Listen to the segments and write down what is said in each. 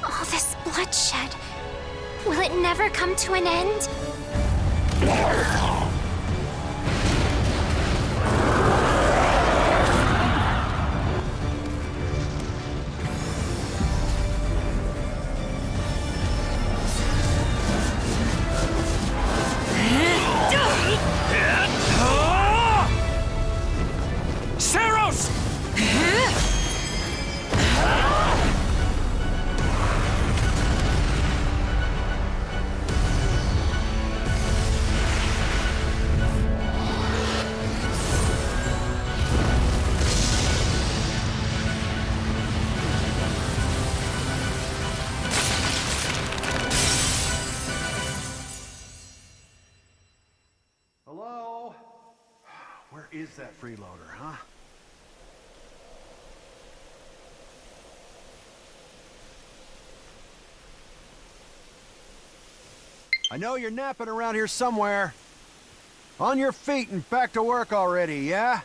All this bloodshed. Will it never come to an end? Hello? Where is that freeloader, huh? I know you're napping around here somewhere. On your feet and back to work already, yeah?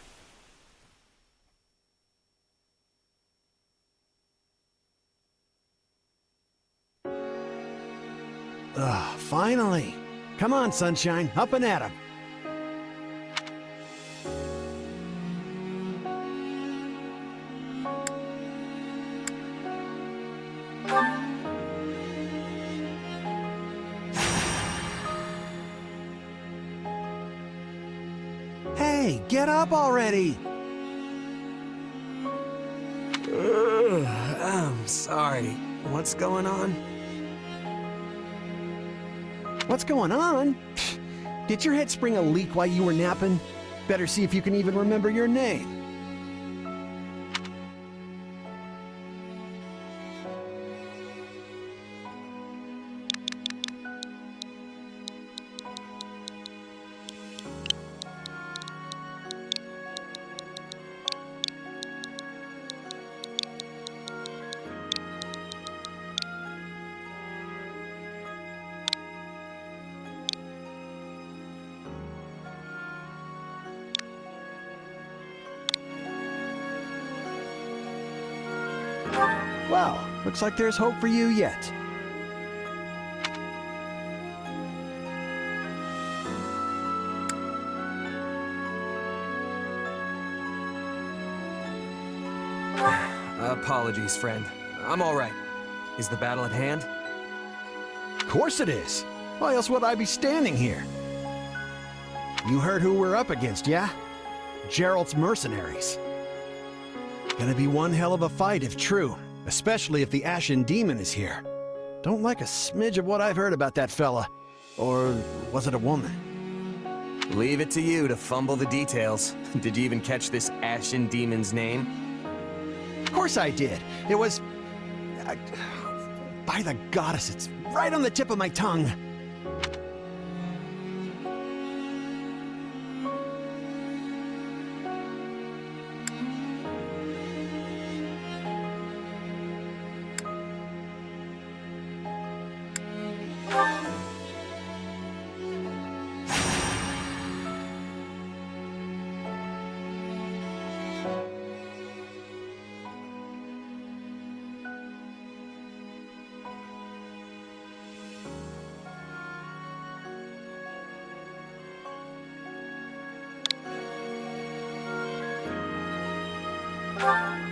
Finally. Come on, sunshine, up and at 'em. Hey, get up already! I'm sorry. What's going on? What's going on? Did your head spring a leak while you were napping? Better see if you can even remember your name. Well, looks like there's hope for you yet. Apologies, friend. I'm all right. Is the battle at hand? Of course it is. Why else would I be standing here? You heard who we're up against, yeah? Jeralt's mercenaries. Gonna be one hell of a fight if true, especially if the Ashen Demon is here. Don't like a smidge of what I've heard about that fella. Or was it a woman? Leave it to you to fumble the details. Did you even catch this Ashen Demon's name? Of course I did. It was... by the goddess, it's right on the tip of my tongue.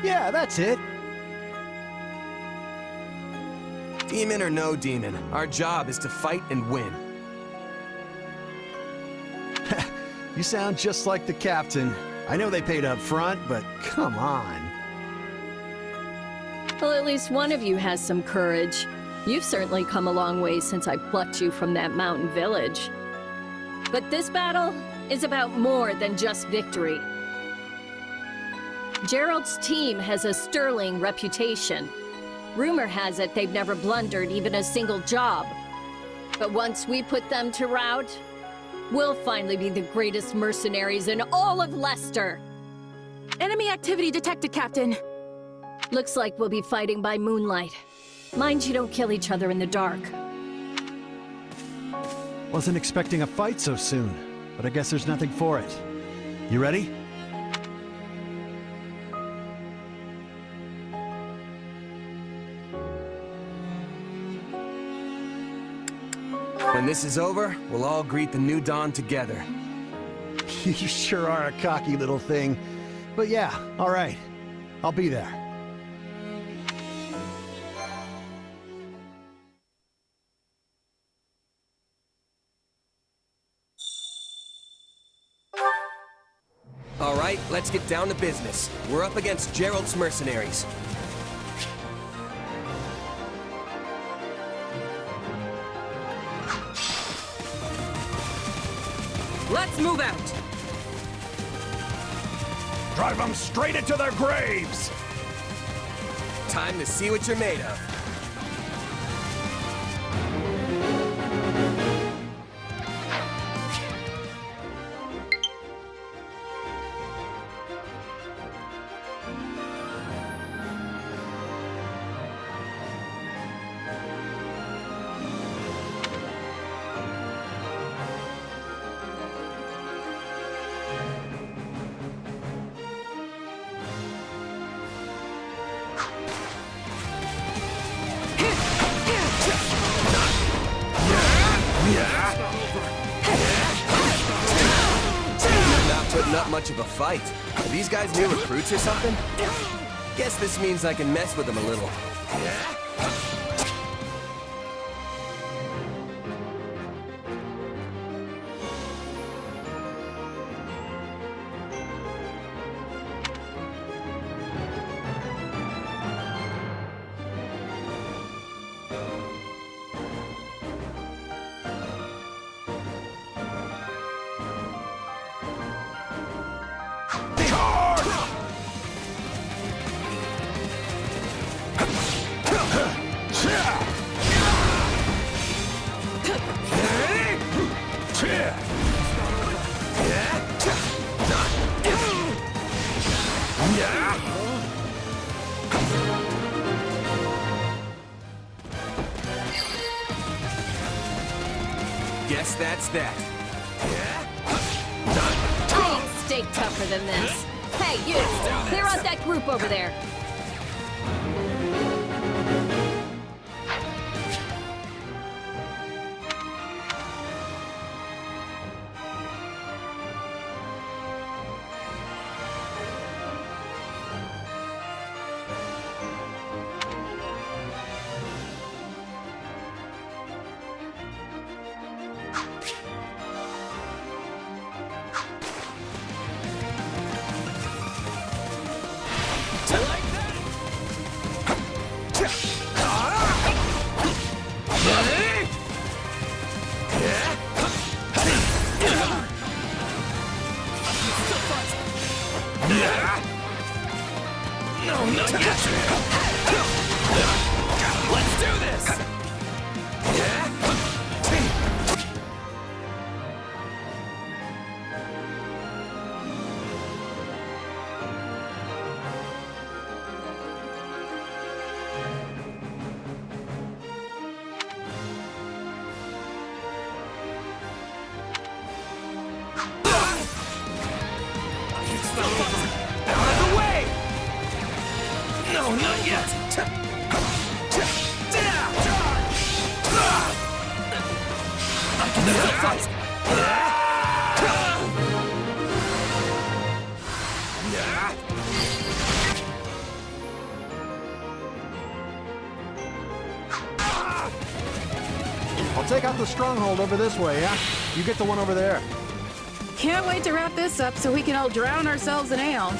Yeah, that's it. Demon or no demon, our job is to fight and win. You sound just like the captain. I know they paid up front, but come on. Well, at least one of you has some courage. You've certainly come a long way since I plucked you from that mountain village. But this battle is about more than just victory. Jeralt's team has a sterling reputation. Rumor has it they've never blundered even a single job. But once we put them to rout, we'll finally be the greatest mercenaries in all of Leicester. Enemy activity detected, Captain. Looks like we'll be fighting by moonlight. Mind you don't kill each other in the dark. Wasn't expecting a fight so soon, but I guess there's nothing for it. You ready? When this is over, we'll all greet the new dawn together. You sure are a cocky little thing. But yeah, all right. I'll be there. All right, let's get down to business. We're up against Jeralt's mercenaries. Let's move out. Drive them straight into their graves! Time to see what you're made of. Not putting up much of a fight. Are these guys new recruits or something? Guess this means I can mess with them a little. Guess that's that. I ain't steak tougher than this. Hey, you! Clear out that group over there. No, not yet! Let's do this! Out of the way! No, not yet! I can still fight! I'll take out the stronghold over this way, yeah? You get the one over there. Can't wait to wrap this up so we can all drown ourselves in ale.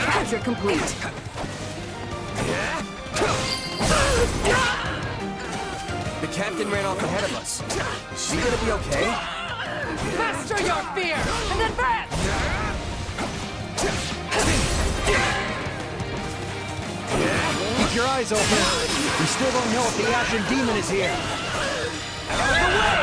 Capture complete. The captain ran off ahead of us. Is she gonna be okay? Master your fear and advance! Keep your eyes open. We still don't know if the Ashen Demon is here. Out of the way!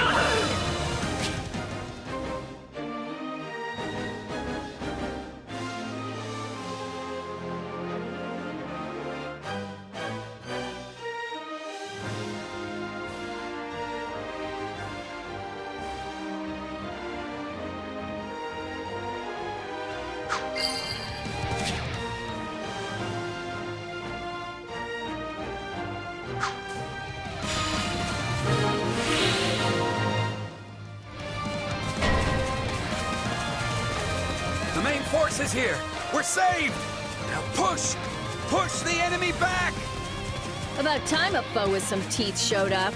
The main force is here! We're saved! Now push! Push the enemy back! About time a foe with some teeth showed up.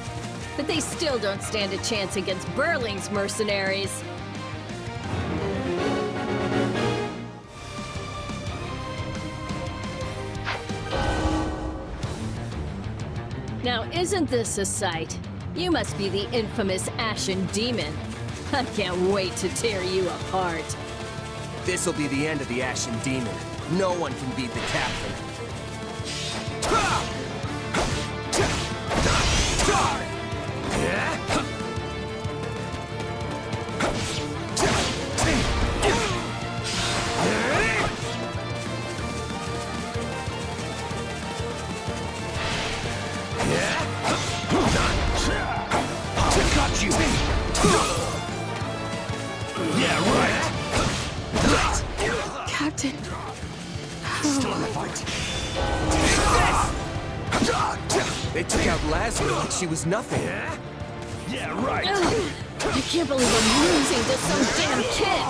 But they still don't stand a chance against Burling's mercenaries. Now, isn't this a sight? You must be the infamous Ashen Demon. I can't wait to tear you apart. This'll be the end of the Ashen Demon. No one can beat the captain. Got you! Yeah, right! Captain. Still in the fight. They took out Lazarus like she was nothing. Yeah, right! Ugh, I can't believe I'm losing to some damn kid!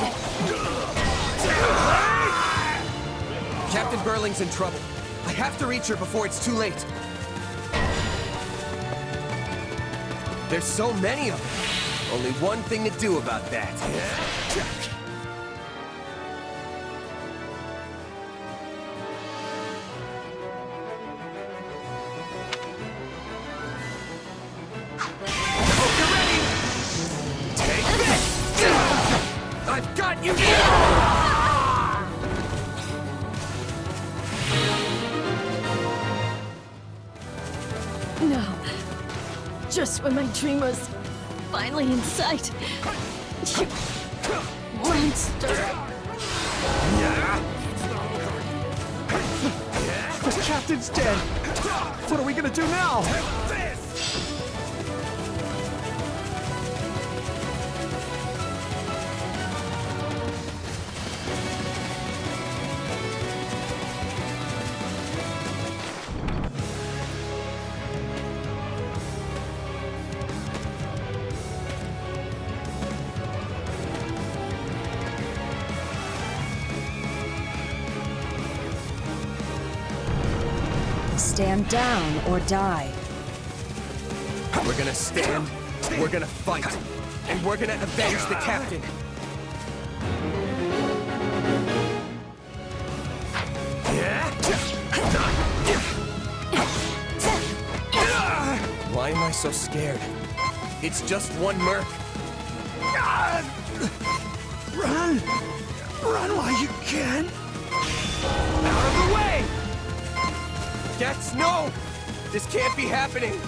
Captain Burling's in trouble. I have to reach her before it's too late. There's so many of them. Only one thing to do about that. Hope you're ready! No. Just when my dream was finally in sight. You monster. The captain's dead! What are we gonna do now? Stand down or die. We're gonna stand, we're gonna fight, and we're gonna avenge the captain. Why am I so scared? It's just one merc. Run! Run while you can! Out of the way! Gets no! This can't be happening!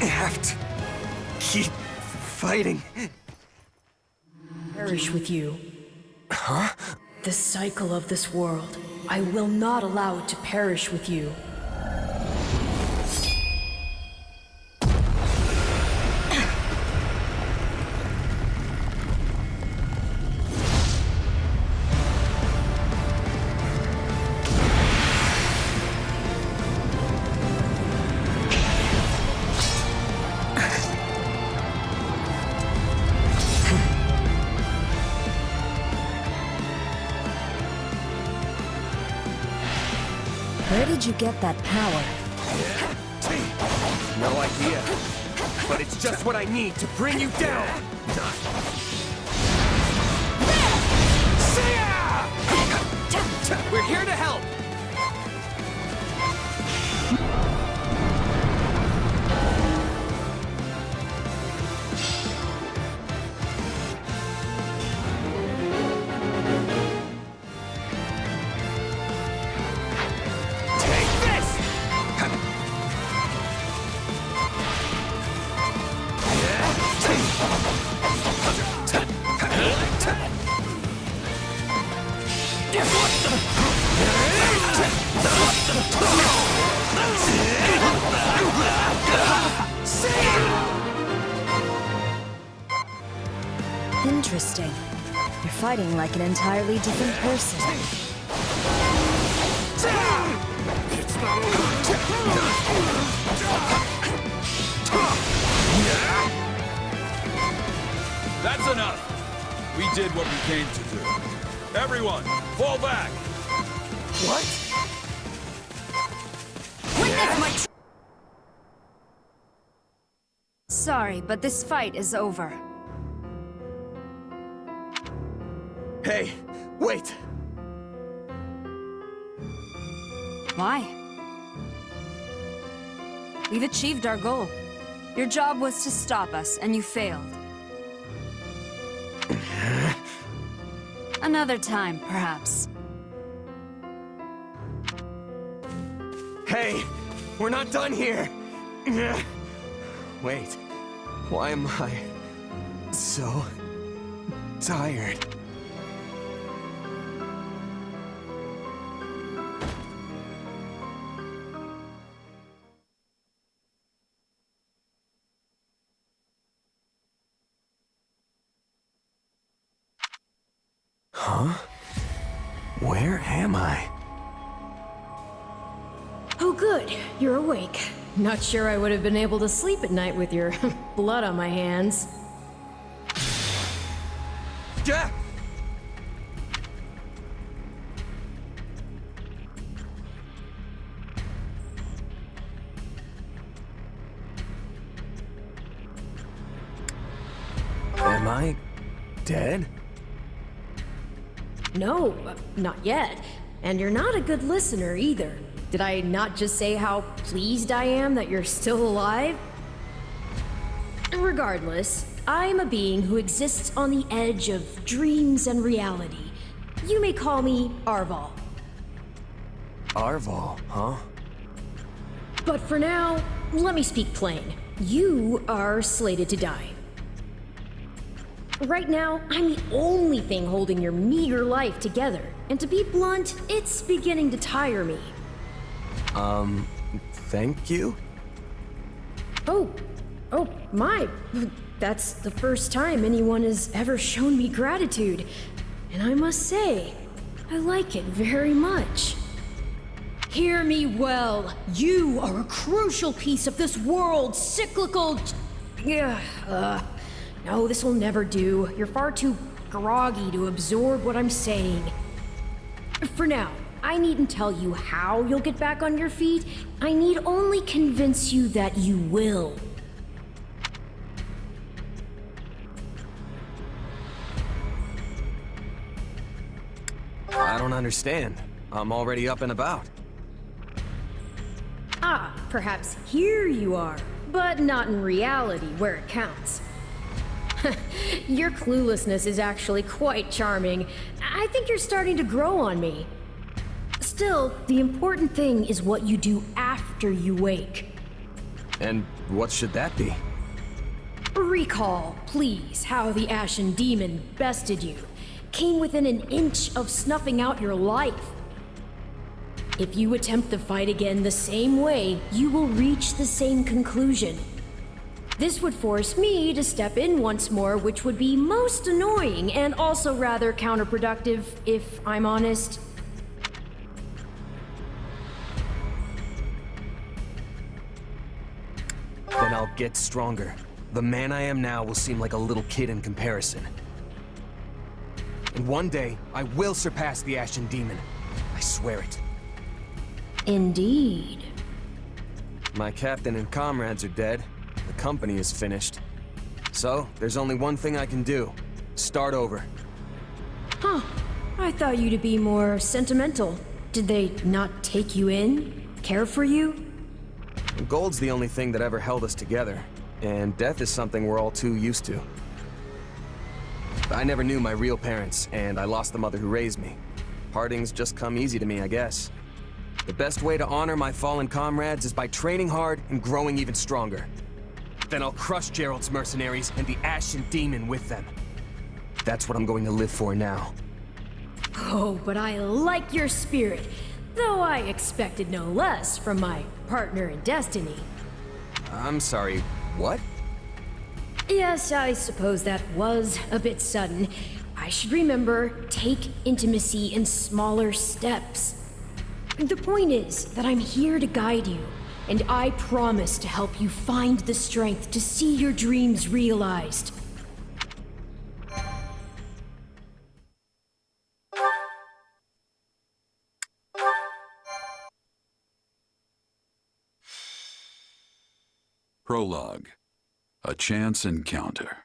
I have to keep fighting. Perish with you. Huh? The cycle of this world. I will not allow it to perish with you. Where did you get that power? No idea. But it's just what I need to bring you down! We're here to help! Interesting. You're fighting like an entirely different person. That's enough! We did what we came to do. Everyone, fall back! What? Sorry, but this fight is over. Hey, wait! Why? We've achieved our goal. Your job was to stop us, and you failed. Another time, perhaps. Hey, we're not done here! Wait, why am I so tired? Huh? Where am I? Oh good, you're awake. Not sure I would have been able to sleep at night with your blood on my hands. Yeah! Am I dead? No, not yet. And you're not a good listener either. Did I not just say how pleased I am that you're still alive? Regardless, I'm a being who exists on the edge of dreams and reality. You may call me Arval. Arval, huh? But for now, let me speak plain. You are slated to die. Right now, I'm the only thing holding your meager life together. And to be blunt, it's beginning to tire me. Thank you? Oh, my. That's the first time anyone has ever shown me gratitude. And I must say, I like it very much. Hear me well. You are a crucial piece of this world's cyclical... No, this will never do. You're far too groggy to absorb what I'm saying. For now, I needn't tell you how you'll get back on your feet. I need only convince you that you will. I don't understand. I'm already up and about. Ah, perhaps here you are, but not in reality where it counts. Your cluelessness is actually quite charming. I think you're starting to grow on me. Still, the important thing is what you do after you wake. And what should that be? Recall, please, how the Ashen Demon bested you. Came within an inch of snuffing out your life. If you attempt the fight again the same way, you will reach the same conclusion. This would force me to step in once more, which would be most annoying and also rather counterproductive, if I'm honest. Then I'll get stronger. The man I am now will seem like a little kid in comparison. And one day, I will surpass the Ashen Demon. I swear it. Indeed. My captain and comrades are dead. The company is finished. So, there's only one thing I can do. Start over. Huh. I thought you to be more sentimental. Did they not take you in? Care for you? Gold's the only thing that ever held us together. And death is something we're all too used to. I never knew my real parents, and I lost the mother who raised me. Partings just come easy to me, I guess. The best way to honor my fallen comrades is by training hard and growing even stronger. Then I'll crush Jeralt's mercenaries and the Ashen Demon with them. That's what I'm going to live for now. Oh, but I like your spirit, though I expected no less from my partner in destiny. I'm sorry, what? Yes, I suppose that was a bit sudden. I should remember, take intimacy in smaller steps. The point is that I'm here to guide you, and I promise to help you find the strength to see your dreams realized. Prologue. A chance encounter.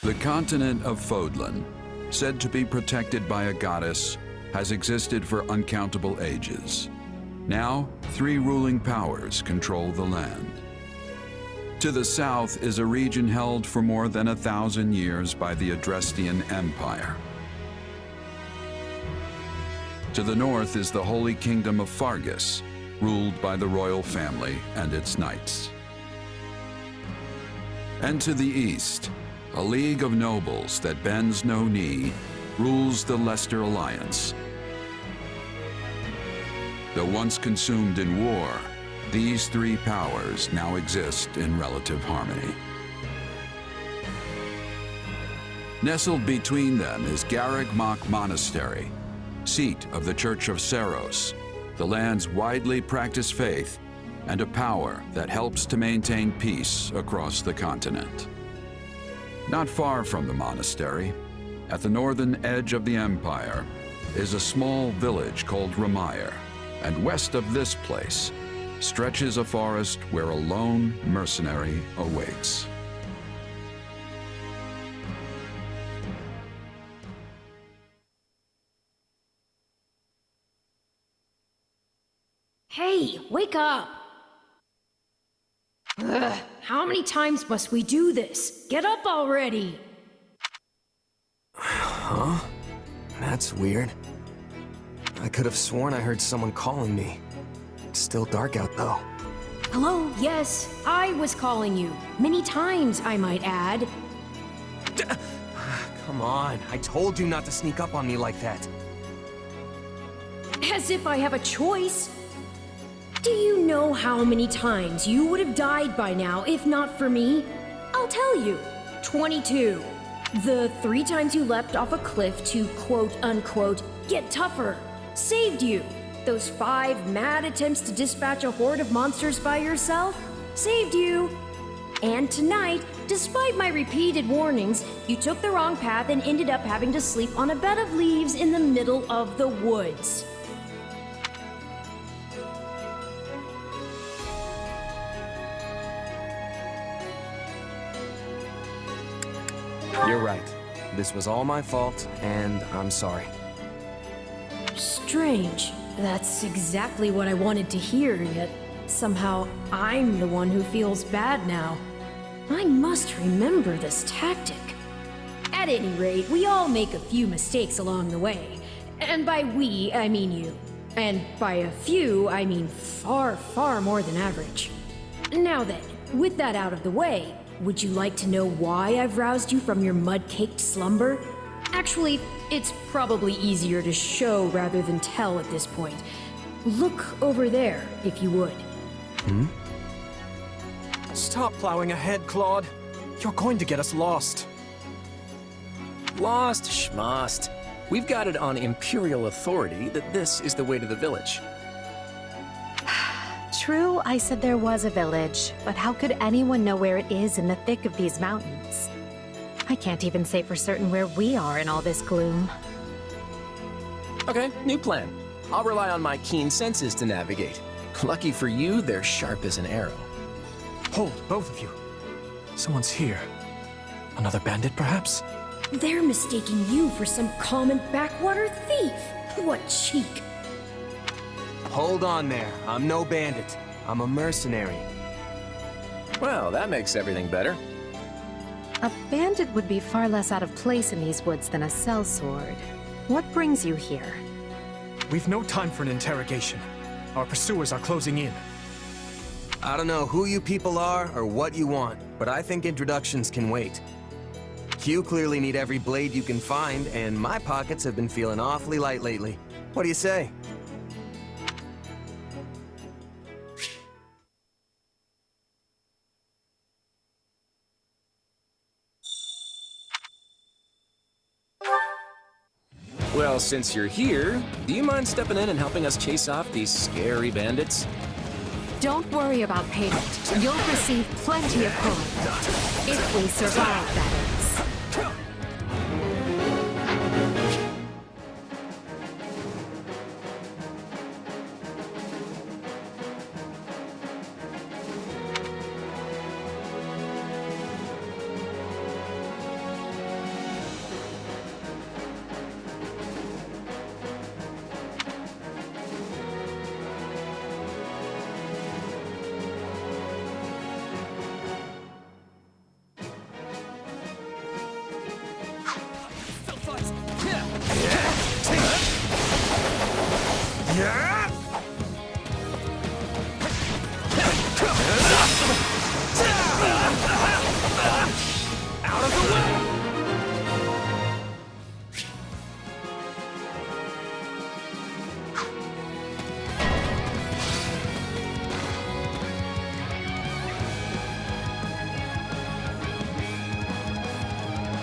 The continent of Fodlan, said to be protected by a goddess, has existed for uncountable ages. Now, 3 ruling powers control the land. To the south is a region held for more than 1,000 years by the Adrestian Empire. To the north is the Holy Kingdom of Fargus, ruled by the royal family and its knights. And to the east, a league of nobles that bends no knee rules the Leicester Alliance. Though once consumed in war, these 3 powers now exist in relative harmony. Nestled between them is Garreg Mach Monastery, seat of the Church of Saros, the land's widely practiced faith, and a power that helps to maintain peace across the continent. Not far from the monastery, at the northern edge of the empire, is a small village called Ramire, and west of this place stretches a forest where a lone mercenary awaits. Hey, wake up! Ugh, how many times must we do this? Get up already! Huh? That's weird. I could have sworn I heard someone calling me. It's still dark out though. Hello, yes, I was calling you. Many times, I might add. Come on, I told you not to sneak up on me like that. As if I have a choice. Do you know how many times you would have died by now if not for me? I'll tell you. 22. The 3 times you leapt off a cliff to quote-unquote get tougher saved you. Those 5 mad attempts to dispatch a horde of monsters by yourself saved you. And tonight, despite my repeated warnings, you took the wrong path and ended up having to sleep on a bed of leaves in the middle of the woods. You're right. This was all my fault, and I'm sorry. Strange. That's exactly what I wanted to hear, yet somehow I'm the one who feels bad now. I must remember this tactic. At any rate, we all make a few mistakes along the way. And by we, I mean you. And by a few, I mean far, far more than average. Now then, with that out of the way, would you like to know why I've roused you from your mud-caked slumber? Actually, it's probably easier to show rather than tell at this point. Look over there, if you would. Stop plowing ahead, Claude. You're going to get us lost. Lost schmost. We've got it on Imperial authority that this is the way to the village. True, I said there was a village, but how could anyone know where it is in the thick of these mountains? I can't even say for certain where we are in all this gloom. Okay, new plan. I'll rely on my keen senses to navigate. Lucky for you, they're sharp as an arrow. Hold, both of you. Someone's here. Another bandit, perhaps? They're mistaking you for some common backwater thief. What cheek. Hold on there. I'm no bandit. I'm a mercenary. Well, that makes everything better. A bandit would be far less out of place in these woods than a sellsword. What brings you here? We've no time for an interrogation. Our pursuers are closing in. I don't know who you people are or what you want, but I think introductions can wait. You clearly need every blade you can find, and my pockets have been feeling awfully light lately. What do you say? Well, since you're here, do you mind stepping in and helping us chase off these scary bandits? Don't worry about payment. You'll receive plenty of coin. If we survive, that is.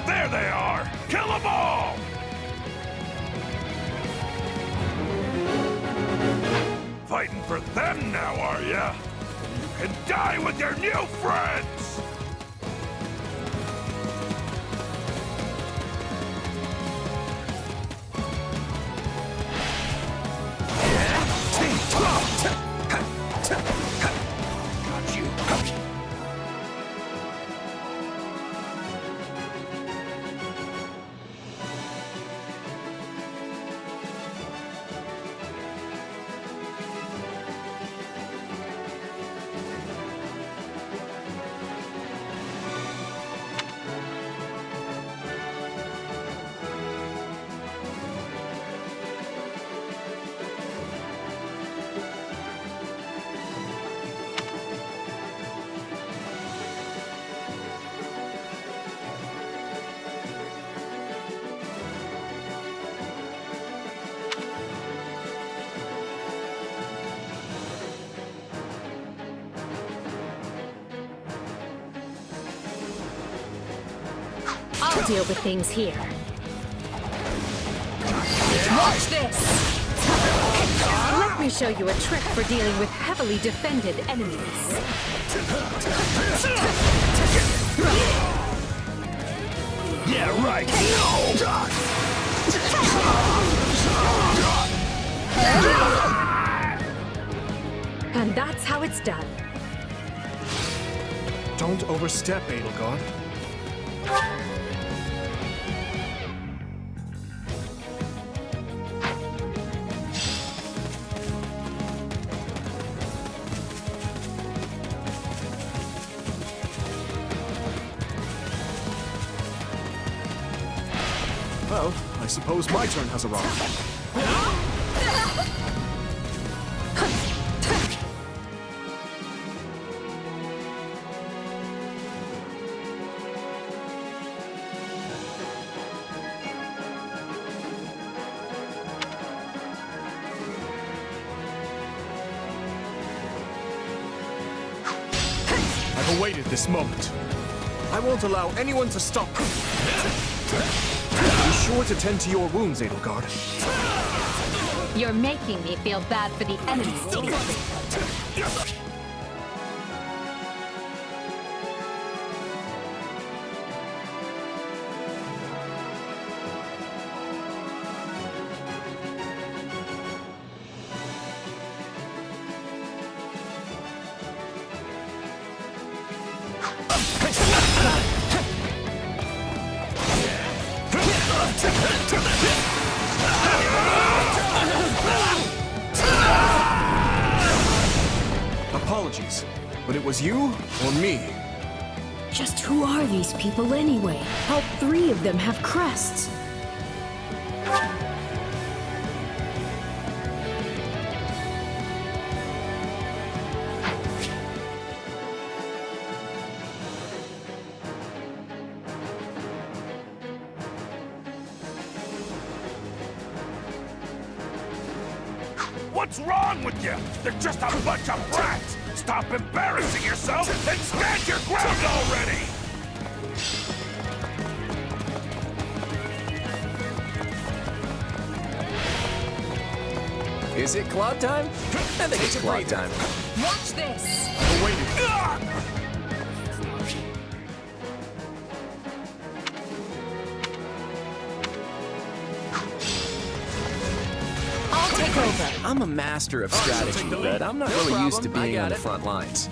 There they are! Kill them all! Fighting for them now, are ya? You can die with your new friends! I'll deal with things here. Watch this! Let me show you a trick for dealing with heavily defended enemies. Yeah, right. And that's how it's done. Don't overstep, Edelgard. Well, I suppose my turn has arrived. I've awaited this moment. I won't allow anyone to stop me. Be sure to tend to your wounds, Edelgard. You're making me feel bad for the enemies. Apologies, but it was you or me? Just who are these people anyway? All three of them have crests. What's wrong with you? They're just a bunch of brats! Stop embarrassing yourself and stand your ground already! Is it cloud time? I think it's cloud time. Watch this! I've awaited. I'll take over. I'm a master of strategy, but I'm not really used to being on the front lines.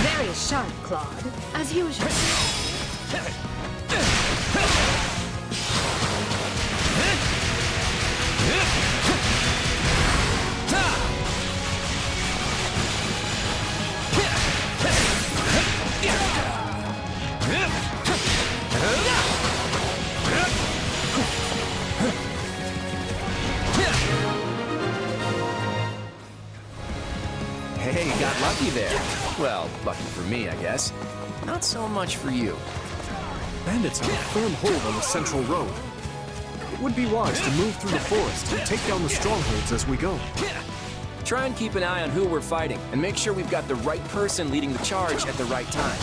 Very sharp, Claude, as usual. Hey, got lucky there. Well, lucky for me, I guess. Not so much for you. Bandits have a firm hold on the central road. It would be wise to move through the forest and take down the strongholds as we go. Try and keep an eye on who we're fighting, and make sure we've got the right person leading the charge at the right time.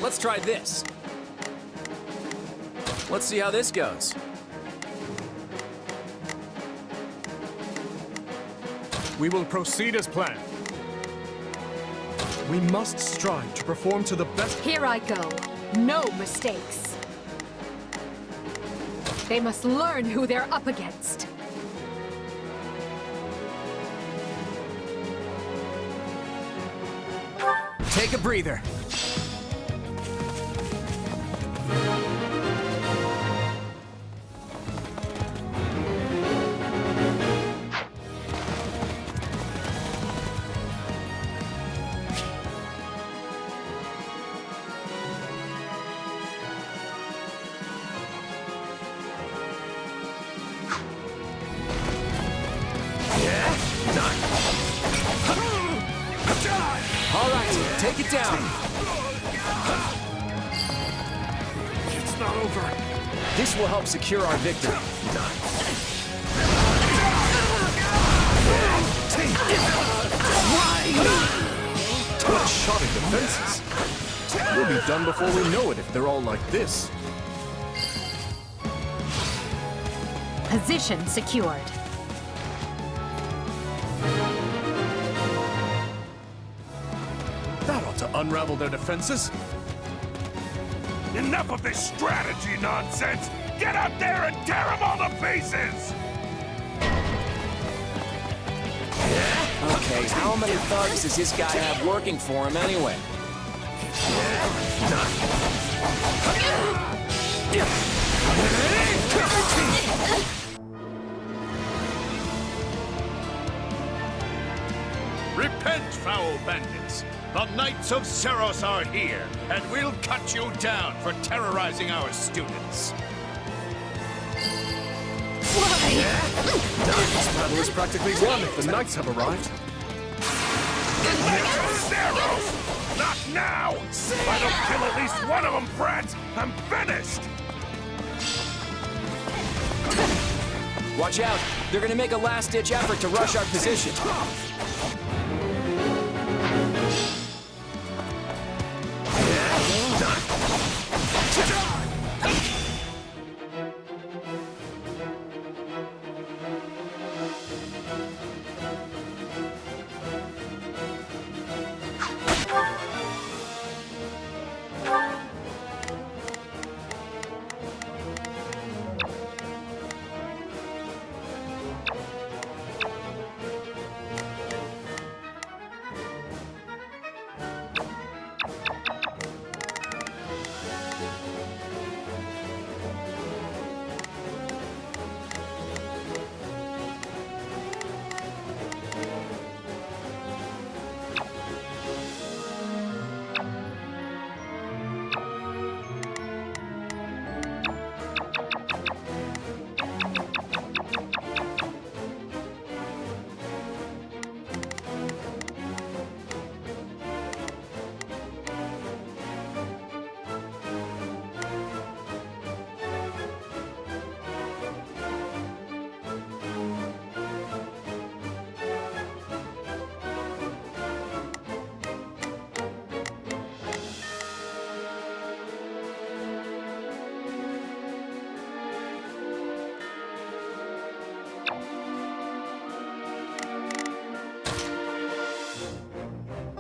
Let's try this. Let's see how this goes. We will proceed as planned. We must strive to perform to the best. Here I go. No mistakes. They must learn who they're up against. Take a breather. All right, take it down. It's not over. This will help secure our victory. What shot at defenses. We'll be done before we know it if they're all like this. Position secured. That ought to unravel their defenses. Enough of this strategy nonsense! Get out there and tear them all to pieces! Okay, how many thugs does this guy have working for him anyway? Repent, foul bandits! The Knights of Seros are here, and we'll cut you down for terrorizing our students. This battle is practically won if the knights have arrived. Seros! Not now! If I don't kill at least one of them, brats, I'm finished! Watch out! They're gonna make a last-ditch effort to rush our position.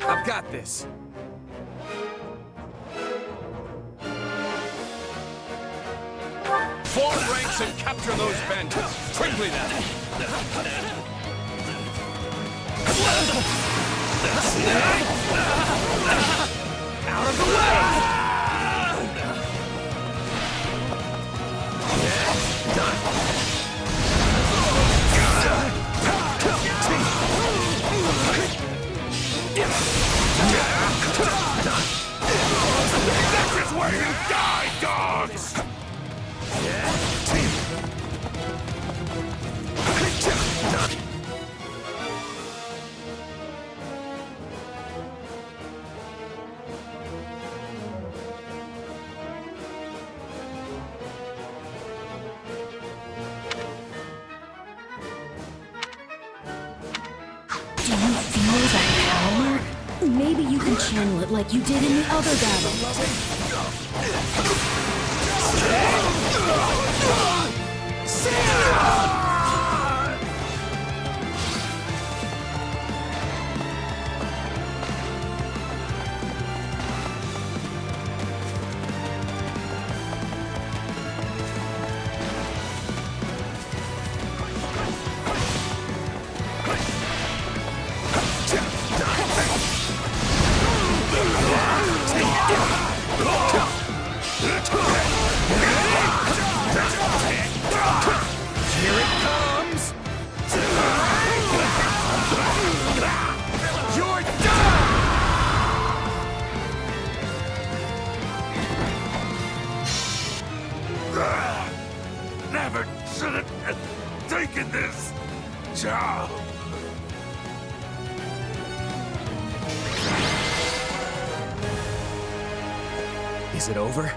I've got this. Form ranks and capture those bandits! Quickly then! Out of the way! This is where you die, dogs! Do you feel that power? Maybe you can channel it like you did in the other battle. Here it comes! You're done! Never should have taken this job. Is it over?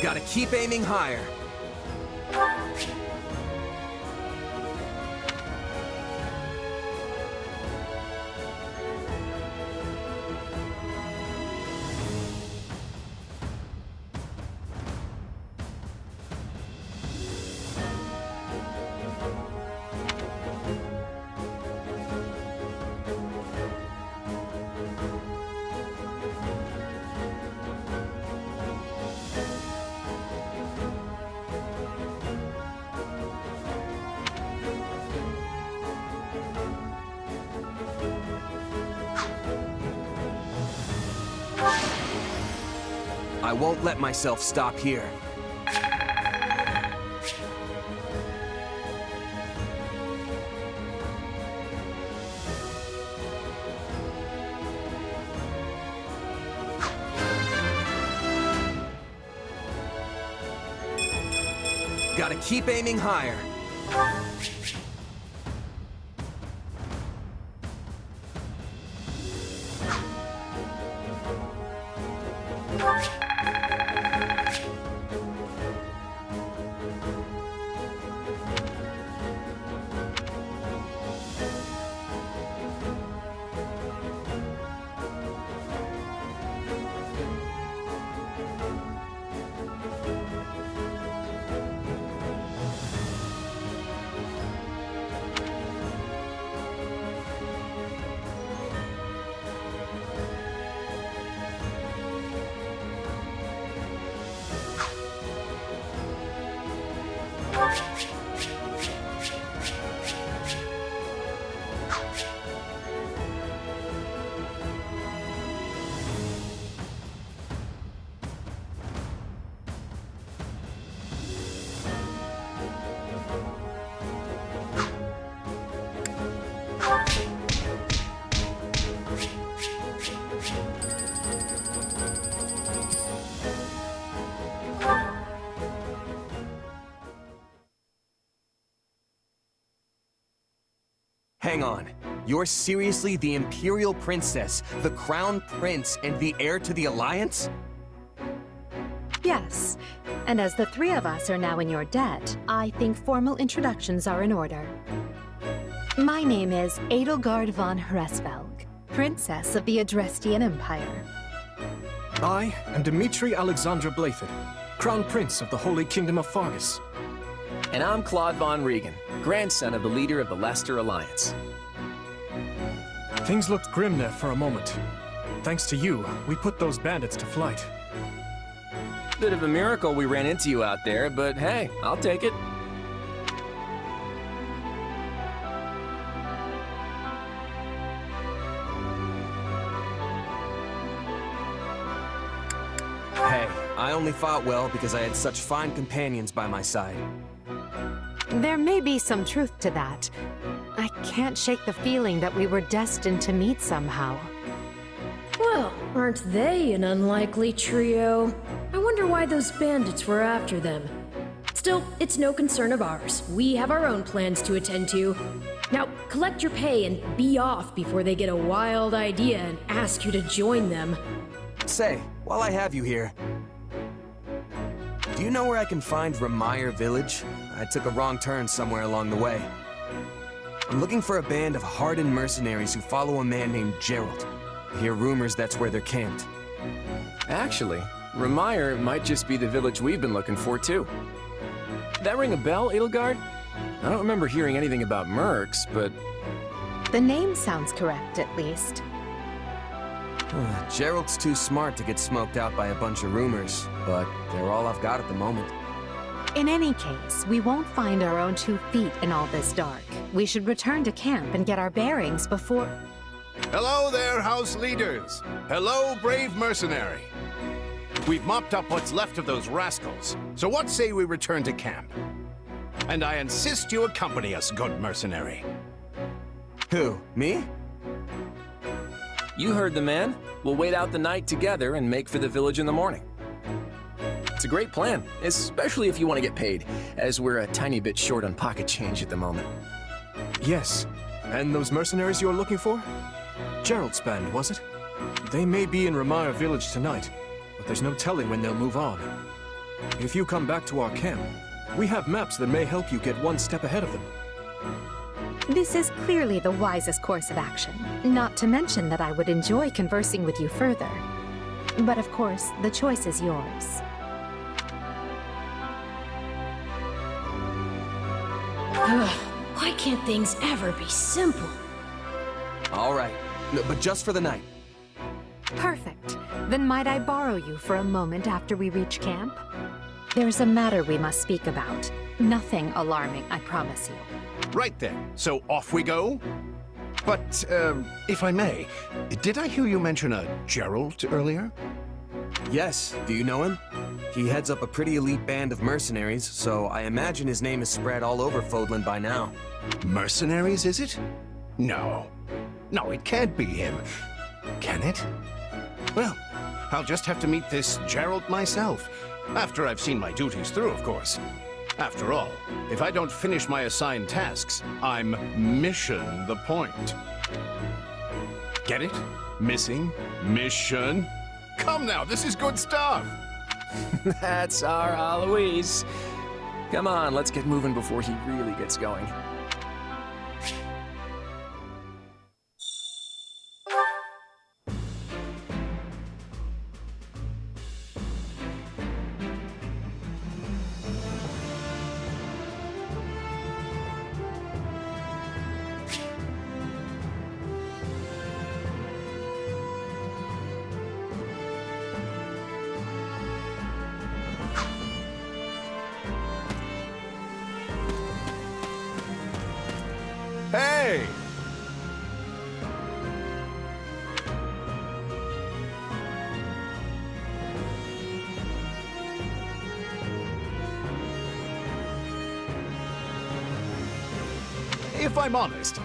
Gotta keep aiming higher. I won't let myself stop here. Gotta keep aiming higher. Hang on. You're seriously the Imperial Princess, the Crown Prince, and the heir to the Alliance? Yes. And as the three of us are now in your debt, I think formal introductions are in order. My name is Edelgard von Hresvelg, Princess of the Adrestian Empire. I am Dimitri Alexandra Blathed, Crown Prince of the Holy Kingdom of Fargus. And I'm Claude von Regan, grandson of the leader of the Leicester Alliance. Things looked grim there for a moment. Thanks to you, we put those bandits to flight. Bit of a miracle we ran into you out there, but hey, I'll take it. Hey, I only fought well because I had such fine companions by my side. There may be some truth to that. I can't shake the feeling that we were destined to meet somehow. Well, aren't they an unlikely trio? I wonder why those bandits were after them. Still, it's no concern of ours. We have our own plans to attend to. Now, collect your pay and be off before they get a wild idea and ask you to join them. Say, while I have you here, do you know where I can find Ramire Village? I took a wrong turn somewhere along the way. I'm looking for a band of hardened mercenaries who follow a man named Jeralt. I hear rumors that's where they're camped. Actually, Ramire might just be the village we've been looking for, too. That ring a bell, Edelgard? I don't remember hearing anything about mercs, but... The name sounds correct, at least. Geralt's too smart to get smoked out by a bunch of rumors, but they're all I've got at the moment. In any case, we won't find our own 2 feet in all this dark. We should return to camp and get our bearings before... Hello there, house leaders. Hello, brave mercenary. We've mopped up what's left of those rascals, so what say we return to camp? And I insist you accompany us, good mercenary. Who, me? You heard the man. We'll wait out the night together and make for the village in the morning. It's a great plan, especially if you want to get paid, as we're a tiny bit short on pocket change at the moment. Yes. And those mercenaries you're looking for? Jeralt's band, was it? They may be in Ramire Village tonight, but there's no telling when they'll move on. If you come back to our camp, we have maps that may help you get one step ahead of them. This is clearly the wisest course of action, not to mention that I would enjoy conversing with you further. But of course, the choice is yours. Why can't things ever be simple? All right, but just for the night. Perfect. Then might I borrow you for a moment after we reach camp? There's a matter we must speak about. Nothing alarming, I promise you. Right then, so off we go? But, if I may, did I hear you mention a Jeralt earlier? Yes, do you know him? He heads up a pretty elite band of mercenaries, so I imagine his name is spread all over Fodlan by now. Mercenaries, is it? No. No, it can't be him. Can it? Well, I'll just have to meet this Jeralt myself. After I've seen my duties through, of course. After all, if I don't finish my assigned tasks, I'm mission the point. Get it? Missing? Mission? Come now, this is good stuff! That's our Aloise. Come on, let's get moving before he really gets going. Hey! If I'm honest,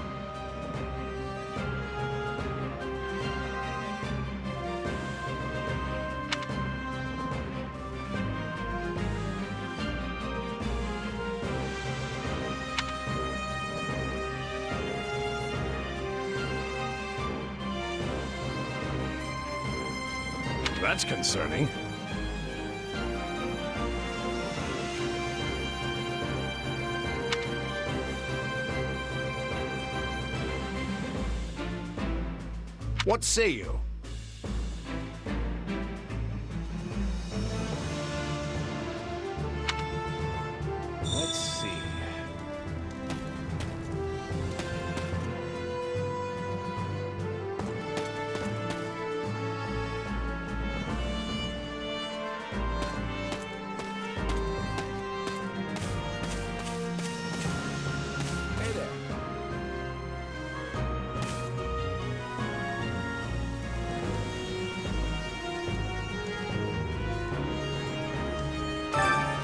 that's concerning. What say you? Let's see. Hey there.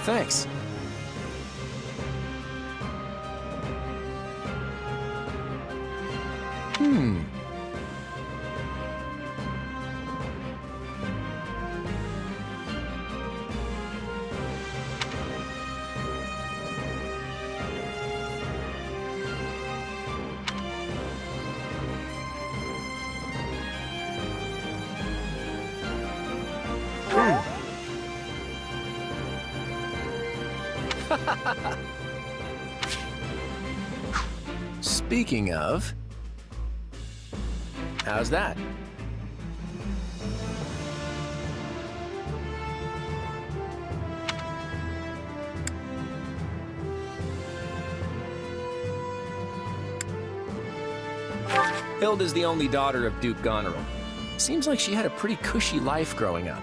Thanks. Speaking of... how's that? Hilda's the only daughter of Duke Goneril. Seems like she had a pretty cushy life growing up.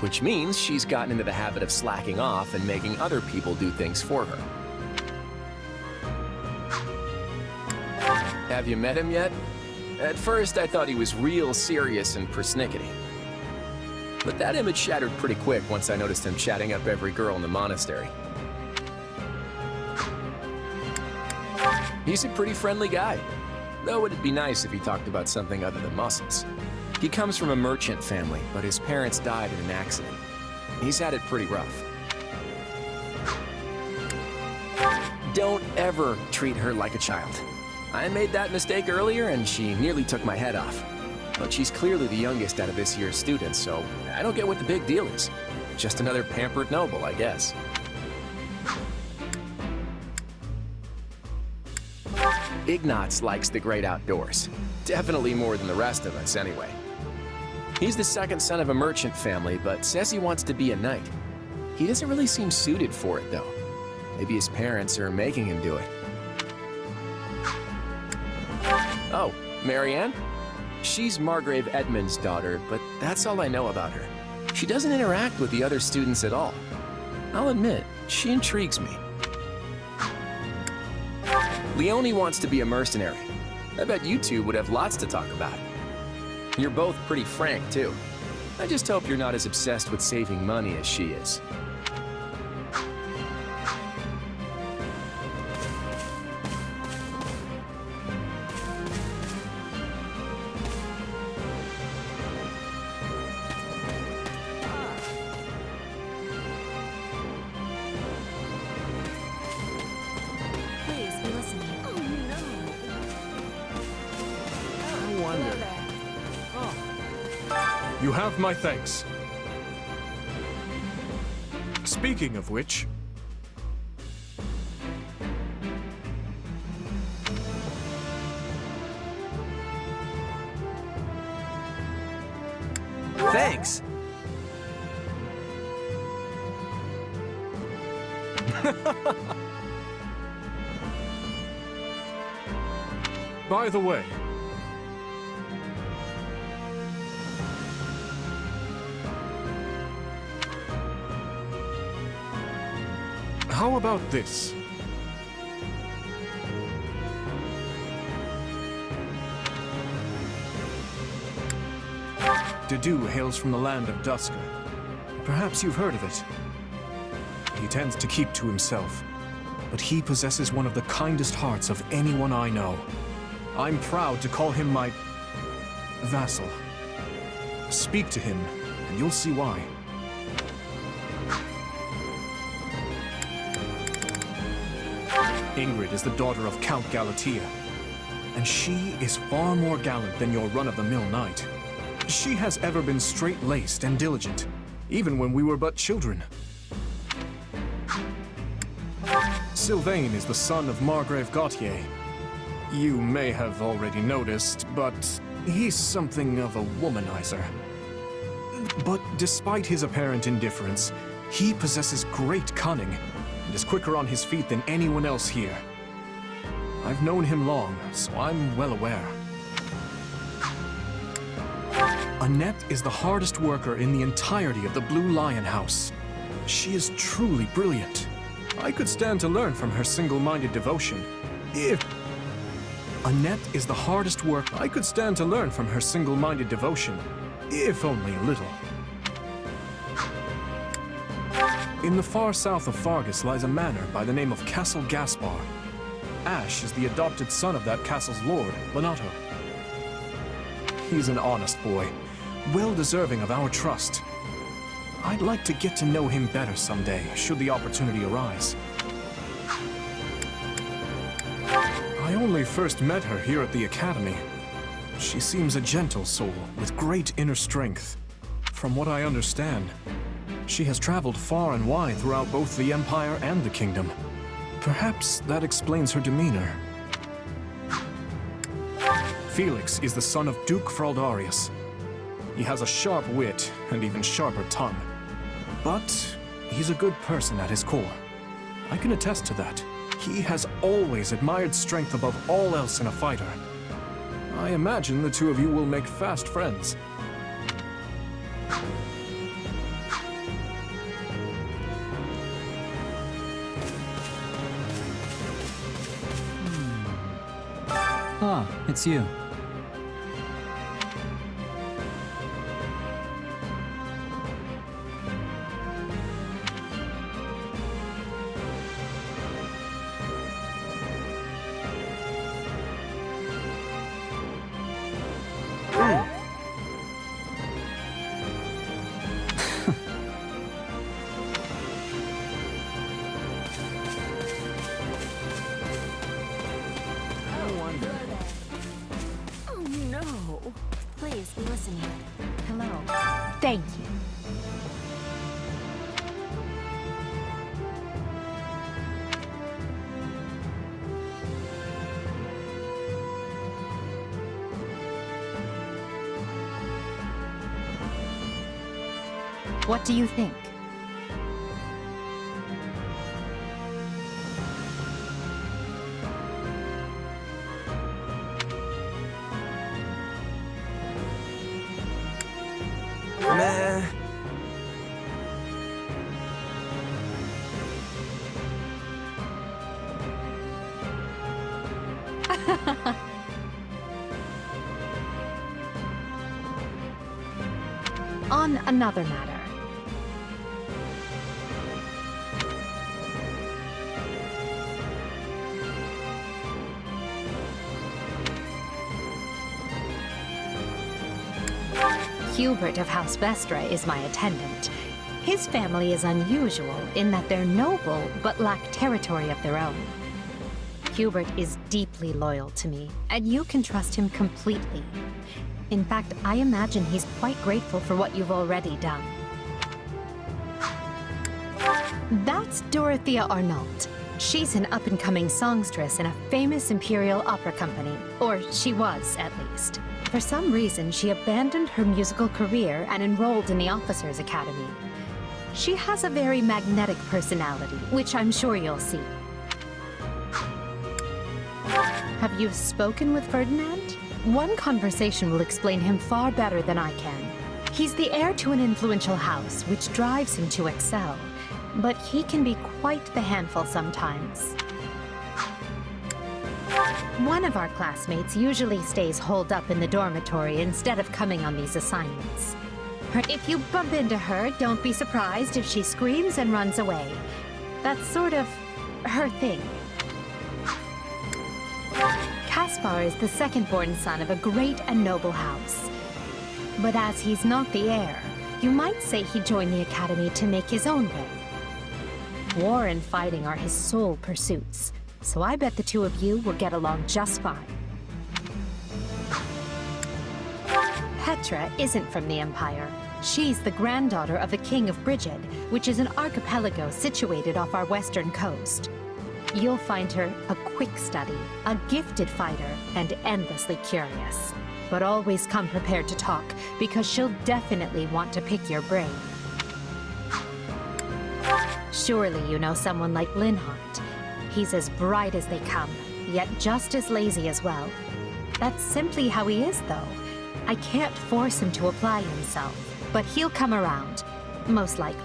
Which means she's gotten into the habit of slacking off and making other people do things for her. Have you met him yet? At first, I thought he was real serious and persnickety. But that image shattered pretty quick once I noticed him chatting up every girl in the monastery. He's a pretty friendly guy. Though it'd be nice if he talked about something other than muscles. He comes from a merchant family, but his parents died in an accident. He's had it pretty rough. Don't ever treat her like a child. I made that mistake earlier and she nearly took my head off. But she's clearly the youngest out of this year's students, so I don't get what the big deal is. Just another pampered noble, I guess. Ignatz likes the great outdoors. Definitely more than the rest of us, anyway. He's the second son of a merchant family, but says he wants to be a knight. He doesn't really seem suited for it, though. Maybe his parents are making him do it. Oh, Marianne? She's Margrave Edmund's daughter, but that's all I know about her. She doesn't interact with the other students at all. I'll admit, she intrigues me. Leone wants to be a mercenary. I bet you two would have lots to talk about. You're both pretty frank, too. I just hope you're not as obsessed with saving money as she is. You have my thanks. Speaking of which... Thanks! By the way... how about this? Dedu hails from the land of Duska. Perhaps you've heard of it. He tends to keep to himself, but he possesses one of the kindest hearts of anyone I know. I'm proud to call him my vassal. Speak to him, and you'll see why. Ingrid is the daughter of Count Galatea, and she is far more gallant than your run-of-the-mill knight. She has ever been straight-laced and diligent, even when we were but children. Sylvain is the son of Margrave Gautier. You may have already noticed, but he's something of a womanizer. But despite his apparent indifference, he possesses great cunning, and is quicker on his feet than anyone else here. I've known him long, so I'm well aware. Annette is the hardest worker in the entirety of the Blue Lion House. She is truly brilliant. I could stand to learn from her single-minded devotion. Annette is the hardest work. I could stand to learn from her single-minded devotion, if only a little. In the far south of Fargus lies a manor by the name of Castle Gaspar. Ash is the adopted son of that castle's lord, Lonato. He's an honest boy, well deserving of our trust. I'd like to get to know him better someday, should the opportunity arise. I only first met her here at the academy. She seems a gentle soul with great inner strength. From what I understand, She has traveled far and wide throughout both the Empire and the Kingdom. Perhaps that explains her demeanor. Felix is the son of Duke Fraldarius. He has a sharp wit and even sharper tongue. But he's a good person at his core. I can attest to that. He has always admired strength above all else in a fighter. I imagine the two of you will make fast friends. Ah, it's you. Thank you. What do you think? Nah. On another matter. Hubert of House Vestra is my attendant. His family is unusual in that they're noble but lack territory of their own. Hubert is deeply loyal to me, and you can trust him completely. In fact, I imagine he's quite grateful for what you've already done. That's Dorothea Arnault. She's an up-and-coming songstress in a famous Imperial opera company, or she was, at least. For some reason, she abandoned her musical career and enrolled in the Officers' Academy. She has a very magnetic personality, which I'm sure you'll see. Have you spoken with Ferdinand? One conversation will explain him far better than I can. He's the heir to an influential house, which drives him to excel. But he can be quite the handful sometimes. One of our classmates usually stays holed up in the dormitory instead of coming on these assignments. If you bump into her, don't be surprised if she screams and runs away. That's sort of her thing. Caspar is the second-born son of a great and noble house. But as he's not the heir, you might say he joined the academy to make his own way. War and fighting are his sole pursuits, so I bet the two of you will get along just fine. Petra isn't from the Empire. She's the granddaughter of the King of Brigid, which is an archipelago situated off our western coast. You'll find her a quick study, a gifted fighter, and endlessly curious. But always come prepared to talk, because she'll definitely want to pick your brain. Surely you know someone like Linhardt. He's as bright as they come, yet just as lazy as well. That's simply how he is, though. I can't force him to apply himself, but he'll come around, most likely.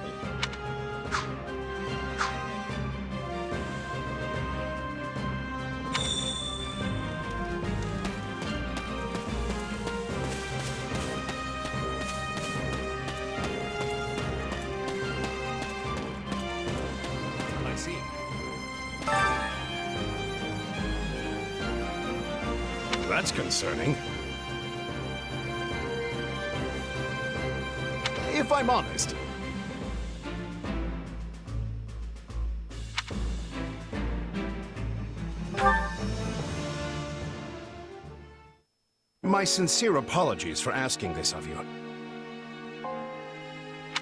I see. That's concerning. If I'm honest. My sincere apologies for asking this of you.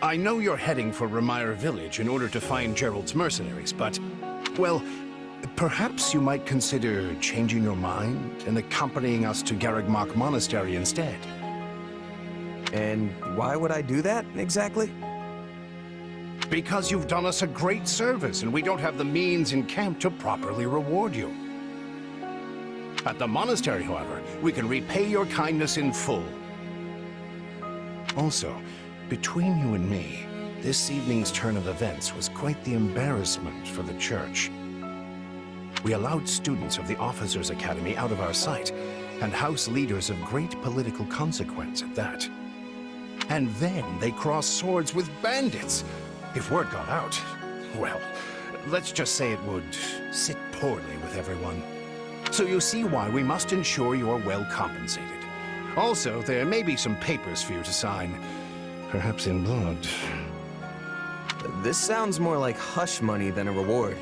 I know you're heading for Remire Village in order to find Jeralt's mercenaries, but, well, perhaps you might consider changing your mind and accompanying us to Garreg Monastery instead. And why would I do that, exactly? Because you've done us a great service, and we don't have the means in camp to properly reward you. At the monastery, however, we can repay your kindness in full. Also, between you and me, this evening's turn of events was quite the embarrassment for the church. We allowed students of the Officers' Academy out of our sight, and house leaders of great political consequence at that. And then they crossed swords with bandits. If word got out, well, let's just say it would sit poorly with everyone. So you see why we must ensure you're well compensated. Also, there may be some papers for you to sign, perhaps in blood. This sounds more like hush money than a reward.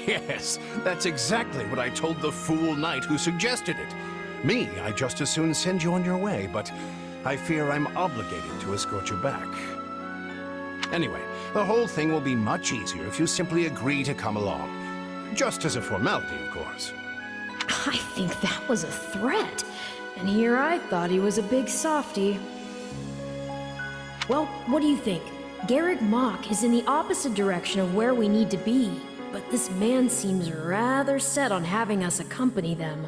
Yes, that's exactly what I told the fool knight who suggested it. Me, I'd just as soon send you on your way, but I fear I'm obligated to escort you back. Anyway, the whole thing will be much easier if you simply agree to come along. Just as a formality, of course. I think that was a threat. And here I thought he was a big softy. Well, what do you think? Garreg Mach is in the opposite direction of where we need to be, but this man seems rather set on having us accompany them.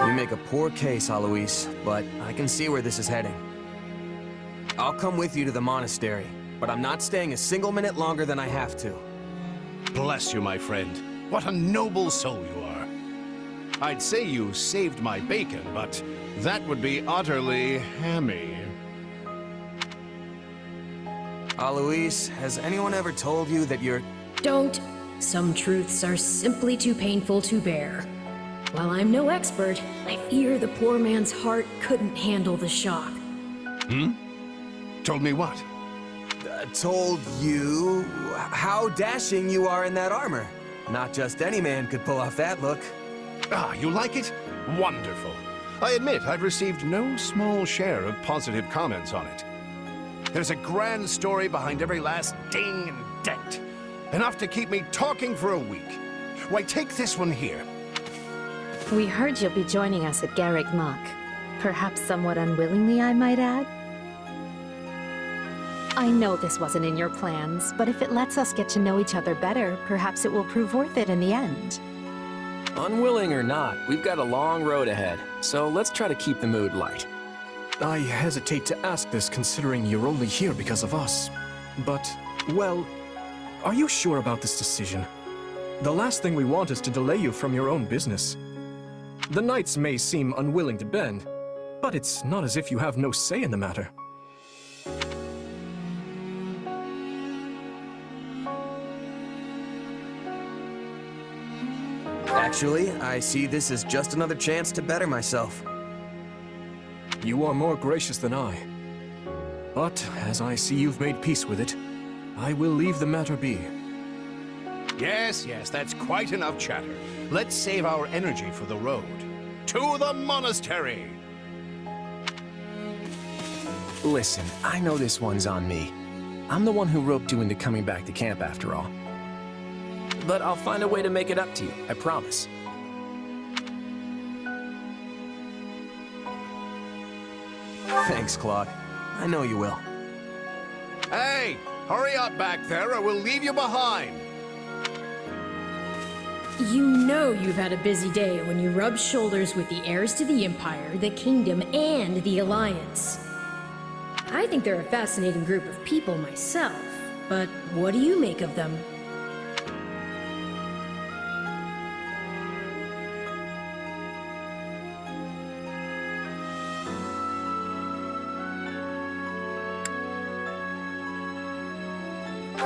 You make a poor case, Alois, but I can see where this is heading. I'll come with you to the monastery, but I'm not staying a single minute longer than I have to. Bless you, my friend. What a noble soul you are. I'd say you saved my bacon, but that would be utterly hammy. Alois, has anyone ever told you that you're... Don't. Some truths are simply too painful to bear. While I'm no expert, I fear the poor man's heart couldn't handle the shock. Told me what? Told you how dashing you are in that armor. Not just any man could pull off that look. Ah, you like it? Wonderful. I admit I've received no small share of positive comments on it. There's a grand story behind every last ding and dent. Enough to keep me talking for a week. Why, take this one here. We heard you'll be joining us at Garreg Mach. Perhaps somewhat unwillingly, I might add. I know this wasn't in your plans, but if it lets us get to know each other better, perhaps it will prove worth it in the end. Unwilling or not, we've got a long road ahead, so let's try to keep the mood light. I hesitate to ask this considering you're only here because of us. But, well, are you sure about this decision? The last thing we want is to delay you from your own business. The knights may seem unwilling to bend, but it's not as if you have no say in the matter. Actually, I see this as just another chance to better myself. You are more gracious than I. But, as I see you've made peace with it, I will leave the matter be. Yes, that's quite enough chatter. Let's save our energy for the road. To the monastery! Listen, I know this one's on me. I'm the one who roped you into coming back to camp after all. But I'll find a way to make it up to you, I promise. Thanks, Claude. I know you will. Hey! Hurry up back there or we'll leave you behind! You know you've had a busy day when you rub shoulders with the heirs to the Empire, the Kingdom, and the Alliance. I think they're a fascinating group of people myself, but what do you make of them?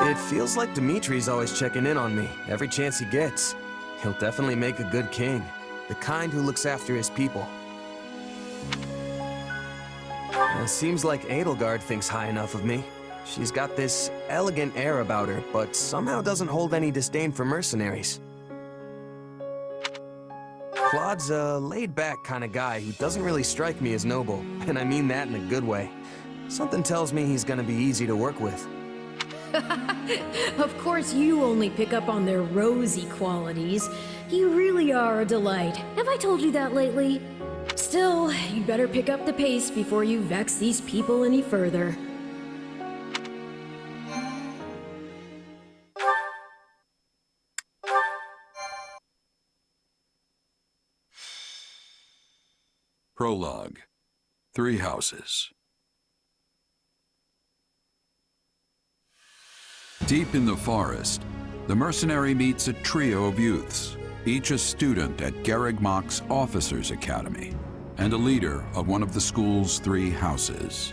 It feels like Dimitri's always checking in on me, every chance he gets. He'll definitely make a good king, the kind who looks after his people. It seems like Edelgard thinks high enough of me. She's got this elegant air about her, but somehow doesn't hold any disdain for mercenaries. Claude's a laid-back kind of guy who doesn't really strike me as noble, and I mean that in a good way. Something tells me he's gonna be easy to work with. Of course you only pick up on their rosy qualities. You really are a delight. Have I told you that lately? Still, you'd better pick up the pace before you vex these people any further. Prologue. 3 houses. Deep in the forest, the mercenary meets a trio of youths, each a student at Garreg Mach's Officers' Academy, and a leader of one of the school's 3 houses.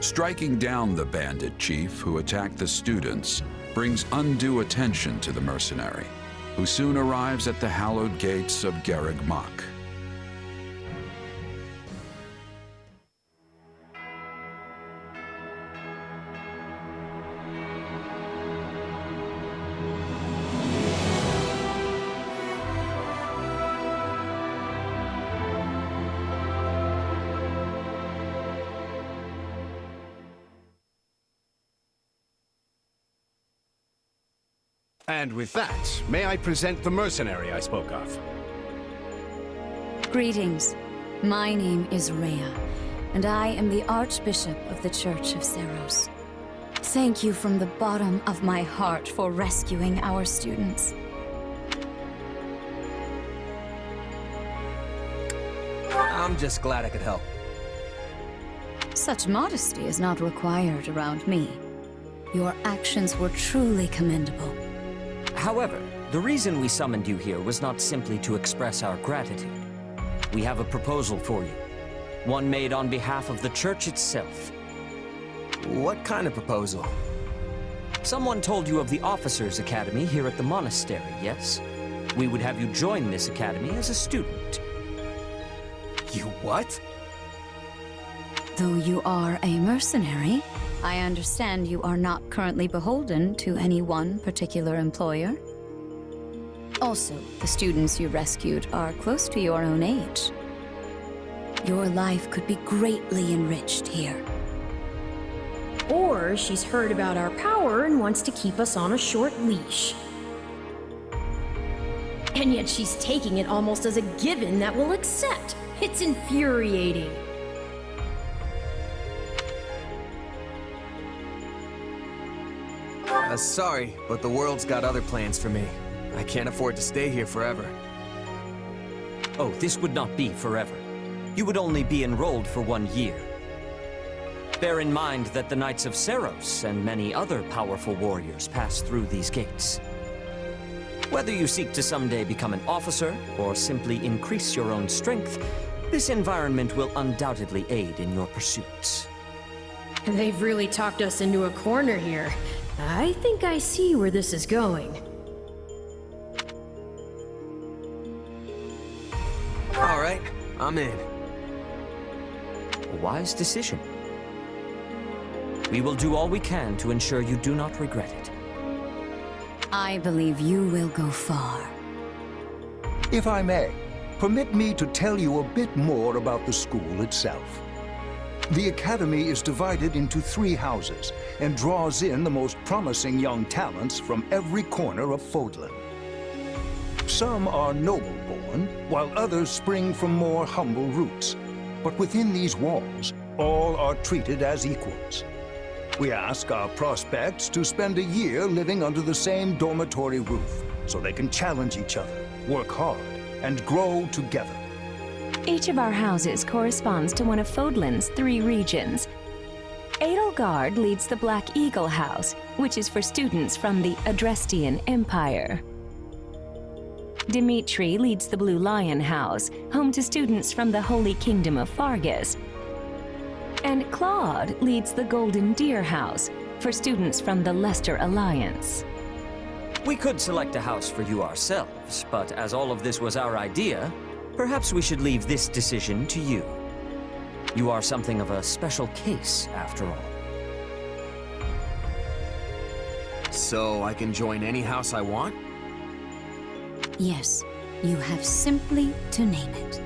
Striking down the bandit chief who attacked the students brings undue attention to the mercenary, who soon arrives at the hallowed gates of Garreg Mach. And with that, may I present the mercenary I spoke of? Greetings. My name is Rhea, and I am the Archbishop of the Church of Seros. Thank you from the bottom of my heart for rescuing our students. I'm just glad I could help. Such modesty is not required around me. Your actions were truly commendable. However, the reason we summoned you here was not simply to express our gratitude. We have a proposal for you, one made on behalf of the church itself. What kind of proposal? Someone told you of the Officers' Academy here at the monastery, yes? We would have you join this academy as a student. You what? Though you are a mercenary, I understand you are not currently beholden to any one particular employer. Also, the students you rescued are close to your own age. Your life could be greatly enriched here. Or she's heard about our power and wants to keep us on a short leash. And yet she's taking it almost as a given that we'll accept. It's infuriating. Sorry, but the world's got other plans for me. I can't afford to stay here forever. Oh, this would not be forever. You would only be enrolled for 1 year. Bear in mind that the Knights of Seros and many other powerful warriors pass through these gates. Whether you seek to someday become an officer, or simply increase your own strength, this environment will undoubtedly aid in your pursuits. They've really talked us into a corner here. I think I see where this is going. All right, I'm in. A wise decision. We will do all we can to ensure you do not regret it. I believe you will go far. If I may, permit me to tell you a bit more about the school itself. The Academy is divided into 3 houses and draws in the most promising young talents from every corner of Fodlan. Some are noble-born, while others spring from more humble roots. But within these walls, all are treated as equals. We ask our prospects to spend a year living under the same dormitory roof, so they can challenge each other, work hard, and grow together. Each of our houses corresponds to one of Fodlan's 3 regions. Edelgard leads the Black Eagle House, which is for students from the Adrestian Empire. Dimitri leads the Blue Lion House, home to students from the Holy Kingdom of Fargus. And Claude leads the Golden Deer House, for students from the Leicester Alliance. We could select a house for you ourselves, but as all of this was our idea, perhaps we should leave this decision to you. You are something of a special case, after all. So I can join any house I want? Yes, you have simply to name it.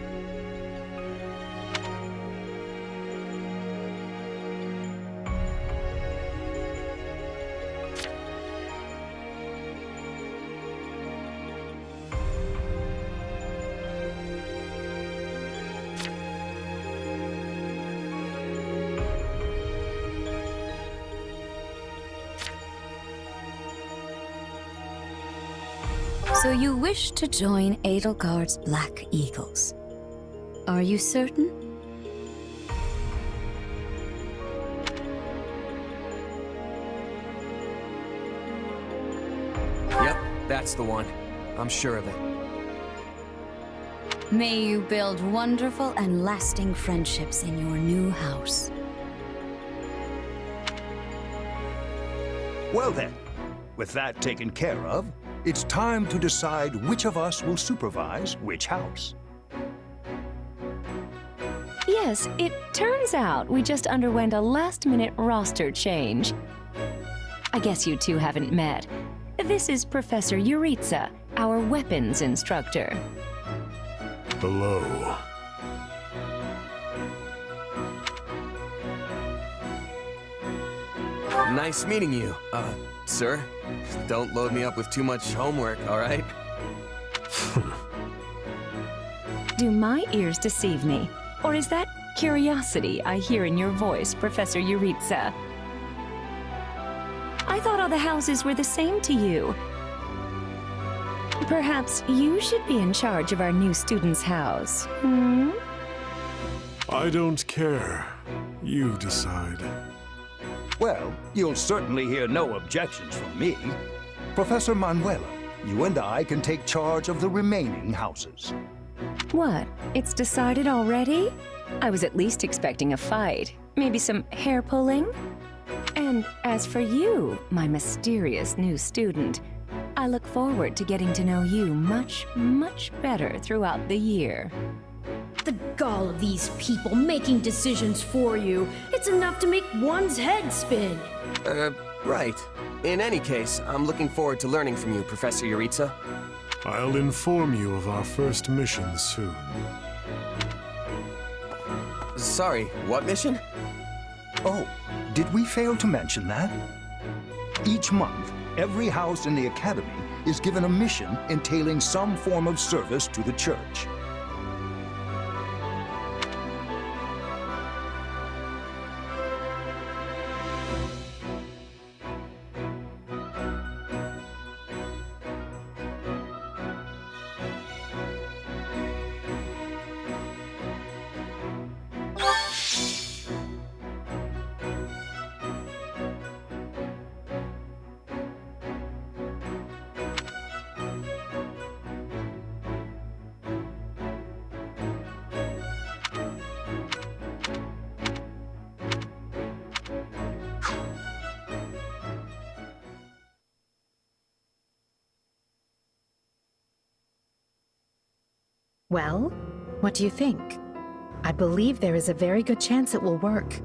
So you wish to join Edelgard's Black Eagles. Are you certain? Yep, that's the one. I'm sure of it. May you build wonderful and lasting friendships in your new house. Well then, with that taken care of, it's time to decide which of us will supervise which house. Yes, it turns out we just underwent a last-minute roster change. I guess you two haven't met. This is Professor Yuritsa, our weapons instructor. Hello. Nice meeting you, sir. Don't load me up with too much homework, all right? Do my ears deceive me? Or is that curiosity I hear in your voice, Professor Yuritsa? I thought all the houses were the same to you. Perhaps you should be in charge of our new student's house, hmm? I don't care. You decide. Well, you'll certainly hear no objections from me. Professor Manuela, you and I can take charge of the remaining houses. What? It's decided already? I was at least expecting a fight. Maybe some hair pulling? And as for you, my mysterious new student, I look forward to getting to know you much, much better throughout the year. The gall of these people making decisions for you. It's enough to make one's head spin. Right. In any case, I'm looking forward to learning from you, Professor Yuritsa. I'll inform you of our first mission soon. Sorry, what mission? Oh, did we fail to mention that? Each month, every house in the Academy is given a mission entailing some form of service to the Church. Well, what do you think? I believe there is a very good chance it will work.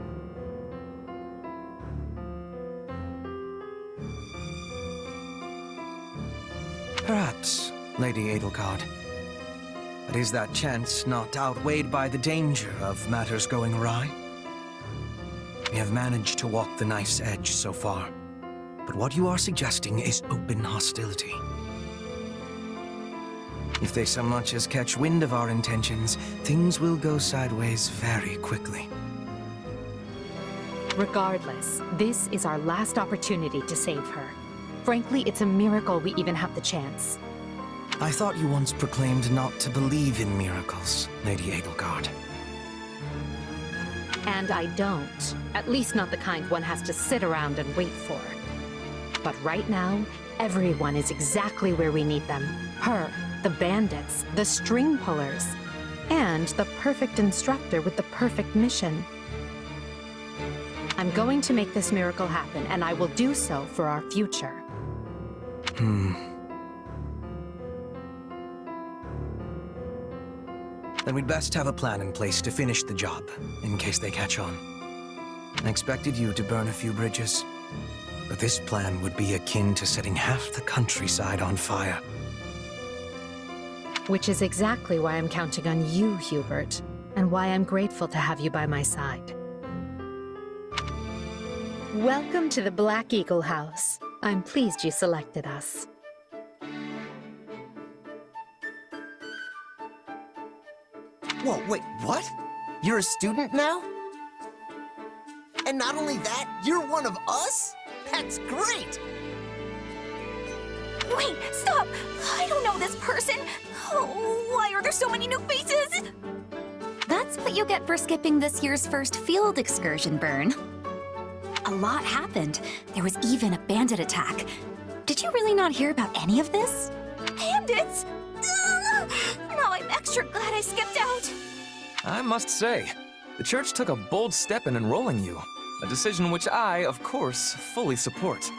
Perhaps, Lady Edelgard. But is that chance not outweighed by the danger of matters going awry? We have managed to walk the knife's edge so far, but what you are suggesting is open hostility. If they so much as catch wind of our intentions, things will go sideways very quickly. Regardless, this is our last opportunity to save her. Frankly, it's a miracle we even have the chance. I thought you once proclaimed not to believe in miracles, Lady Edelgard. And I don't. At least not the kind one has to sit around and wait for. But right now, everyone is exactly where we need them. Her, the bandits, the string pullers, and the perfect instructor with the perfect mission. I'm going to make this miracle happen, and I will do so for our future. Then we'd best have a plan in place to finish the job, in case they catch on. I expected you to burn a few bridges. But this plan would be akin to setting half the countryside on fire. Which is exactly why I'm counting on you, Hubert, and why I'm grateful to have you by my side. Welcome to the Black Eagle House. I'm pleased you selected us. Whoa, wait, what? You're a student now? And not only that, you're one of us? That's great! Wait, stop! I don't know this person! Oh, why are there so many new faces? That's what you get for skipping this year's first field excursion, Byrne. A lot happened. There was even a bandit attack. Did you really not hear about any of this? Bandits? Ugh! Now I'm extra glad I skipped out. I must say, the church took a bold step in enrolling you. A decision which I, of course, fully support.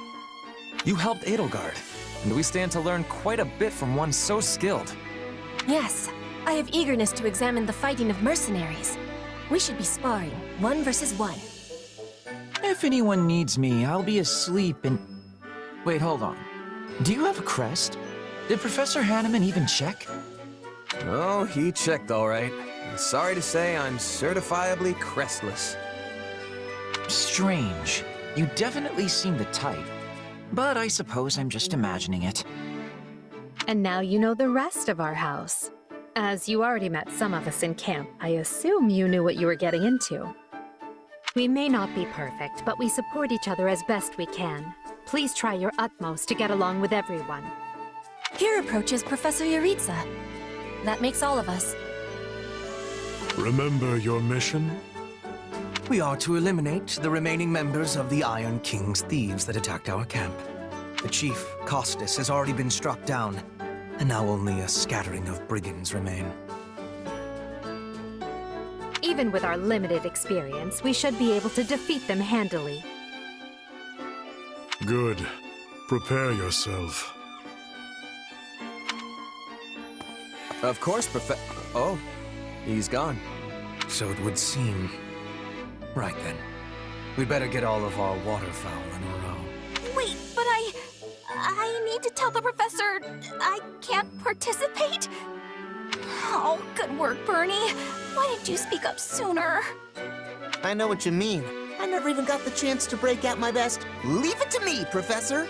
You helped Edelgard, and we stand to learn quite a bit from one so skilled. Yes, I have eagerness to examine the fighting of mercenaries. We should be sparring, 1 versus 1. If anyone needs me, I'll be asleep and... Wait, hold on. Do you have a crest? Did Professor Hanneman even check? Oh, he checked all right. Sorry to say, I'm certifiably crestless. Strange. You definitely seem the type. But I suppose I'm just imagining it. And now you know the rest of our house. As you already met some of us in camp, I assume you knew what you were getting into. We may not be perfect, but we support each other as best we can. Please try your utmost to get along with everyone. Here approaches Professor Yaritza. That makes all of us. Remember your mission? We are to eliminate the remaining members of the Iron King's thieves that attacked our camp. The chief, Costas, has already been struck down, and now only a scattering of brigands remain. Even with our limited experience, we should be able to defeat them handily. Good. Prepare yourself. Of course, Oh, he's gone. So it would seem. Right then. We'd better get all of our waterfowl in a row. Wait, but I need to tell the professor I can't participate? Oh, good work, Bernie. Why didn't you speak up sooner? I know what you mean. I never even got the chance to break out my best. Leave it to me, Professor!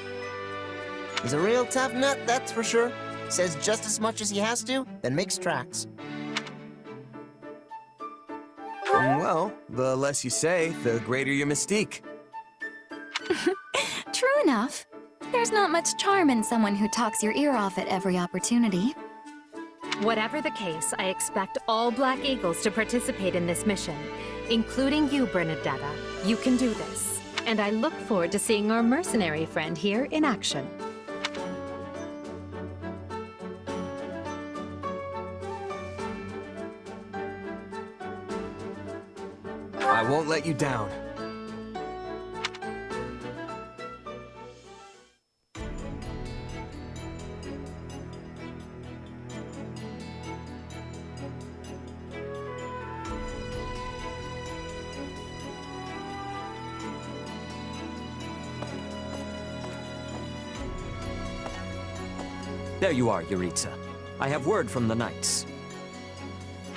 He's a real tough nut, that's for sure. Says just as much as he has to, then makes tracks. Well, the less you say, the greater your mystique. True enough. There's not much charm in someone who talks your ear off at every opportunity. Whatever the case, I expect all Black Eagles to participate in this mission, including you, Bernadetta. You can do this. And I look forward to seeing our mercenary friend here in action. I won't let you down. There you are, Yaritza. I have word from the knights.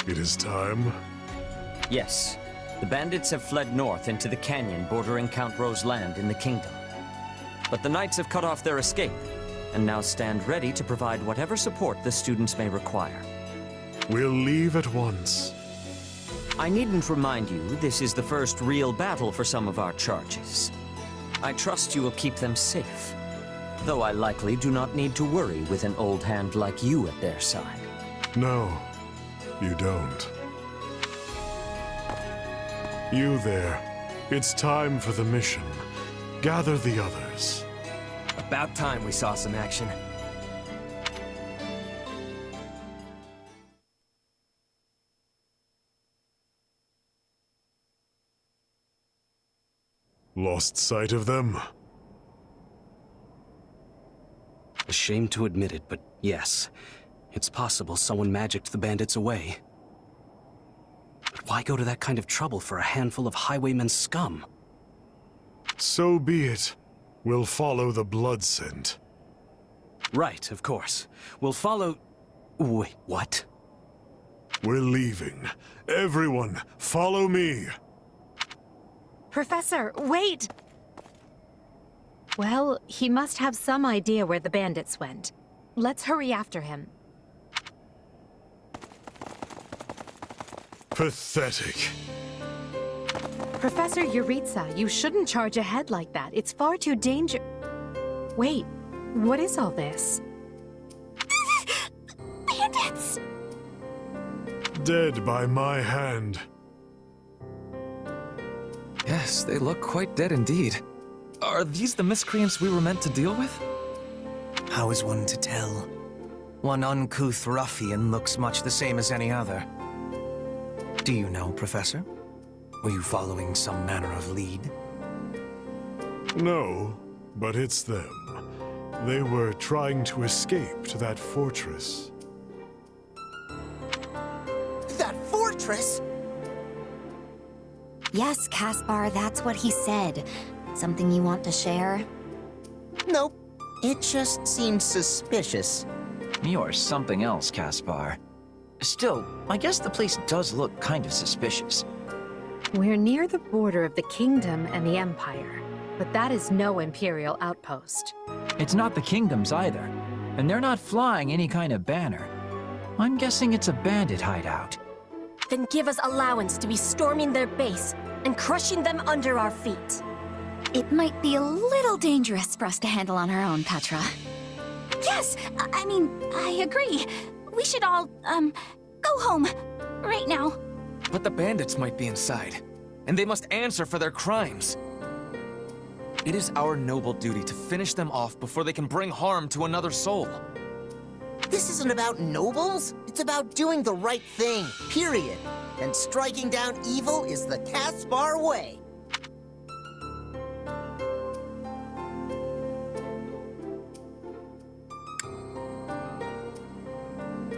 It is time. Yes. The bandits have fled north into the canyon bordering Count Ro's land in the kingdom. But the knights have cut off their escape, and now stand ready to provide whatever support the students may require. We'll leave at once. I needn't remind you, this is the first real battle for some of our charges. I trust you will keep them safe, though I likely do not need to worry with an old hand like you at their side. No, you don't. You there. It's time for the mission. Gather the others. About time we saw some action. Lost sight of them? Ashamed to admit it, but yes. It's possible someone magicked the bandits away. But why go to that kind of trouble for a handful of highwaymen scum? So be it. We'll follow the blood scent. Right, of course. We'll follow... Wait, what? We're leaving. Everyone, follow me. Professor, wait! Well, he must have some idea where the bandits went. Let's hurry after him. Pathetic. Professor Yuritsa, you shouldn't charge ahead like that. It's far too Wait, what is all this? Bandits! Dead by my hand. Yes, they look quite dead indeed. Are these the miscreants we were meant to deal with? How is one to tell? One uncouth ruffian looks much the same as any other. Do you know, Professor? Were you following some manner of lead? No, but it's them. They were trying to escape to that fortress. That fortress? Yes, Caspar, that's what he said. Something you want to share? Nope. It just seemed suspicious. You're something else, Caspar. Still, I guess the place does look kind of suspicious. We're near the border of the kingdom and the empire, but that is no imperial outpost. It's not the kingdoms either, and they're not flying any kind of banner. I'm guessing it's a bandit hideout. Then give us allowance to be storming their base and crushing them under our feet. It might be a little dangerous for us to handle on our own, Petra. Yes, I agree. We should all, go home. Right now. But the bandits might be inside, and they must answer for their crimes. It is our noble duty to finish them off before they can bring harm to another soul. This isn't about nobles. It's about doing the right thing, period. And striking down evil is the Caspar way.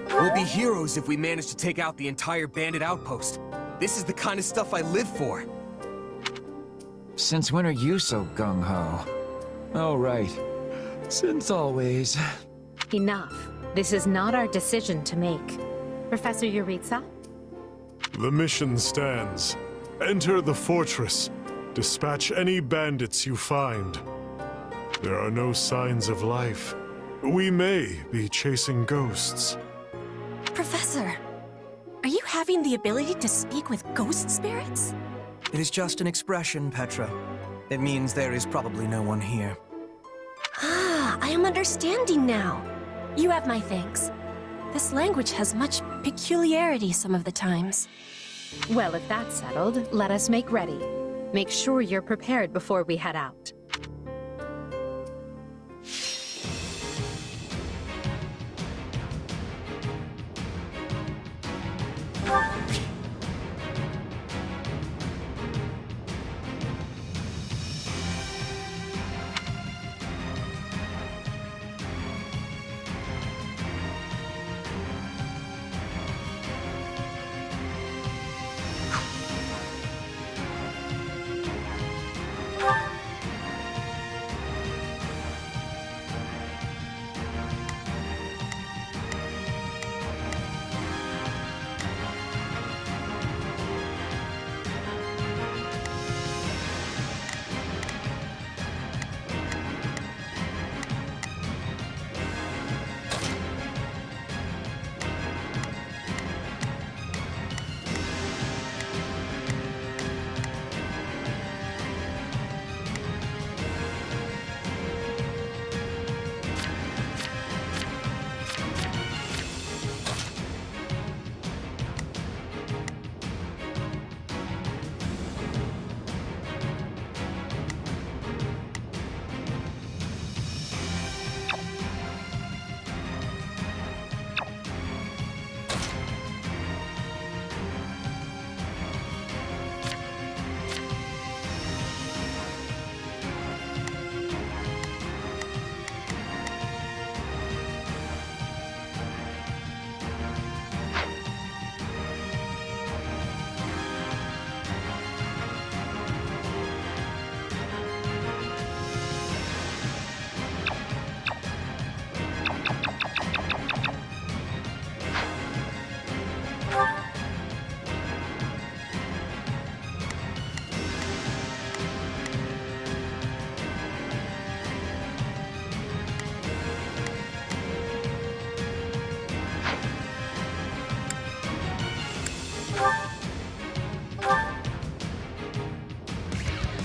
We'll be heroes if we manage to take out the entire bandit outpost. This is the kind of stuff I live for. Since when are you so gung-ho? Oh, right. Since always. Enough. This is not our decision to make. Professor Yuritsa? The mission stands. Enter the fortress. Dispatch any bandits you find. There are no signs of life. We may be chasing ghosts. Professor, are you having the ability to speak with ghost spirits? It is just an expression, Petra. It means there is probably no one here. Ah, I am understanding now. You have my thanks. This language has much peculiarity some of the times. Well, if that's settled, let us make ready. Make sure you're prepared before we head out.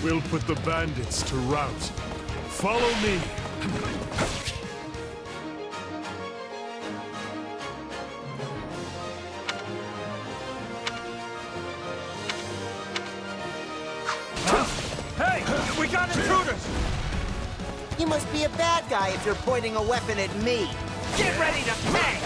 We'll put the bandits to rout. Follow me. Hey! We got intruders! You must be a bad guy if you're pointing a weapon at me. Get ready to pay!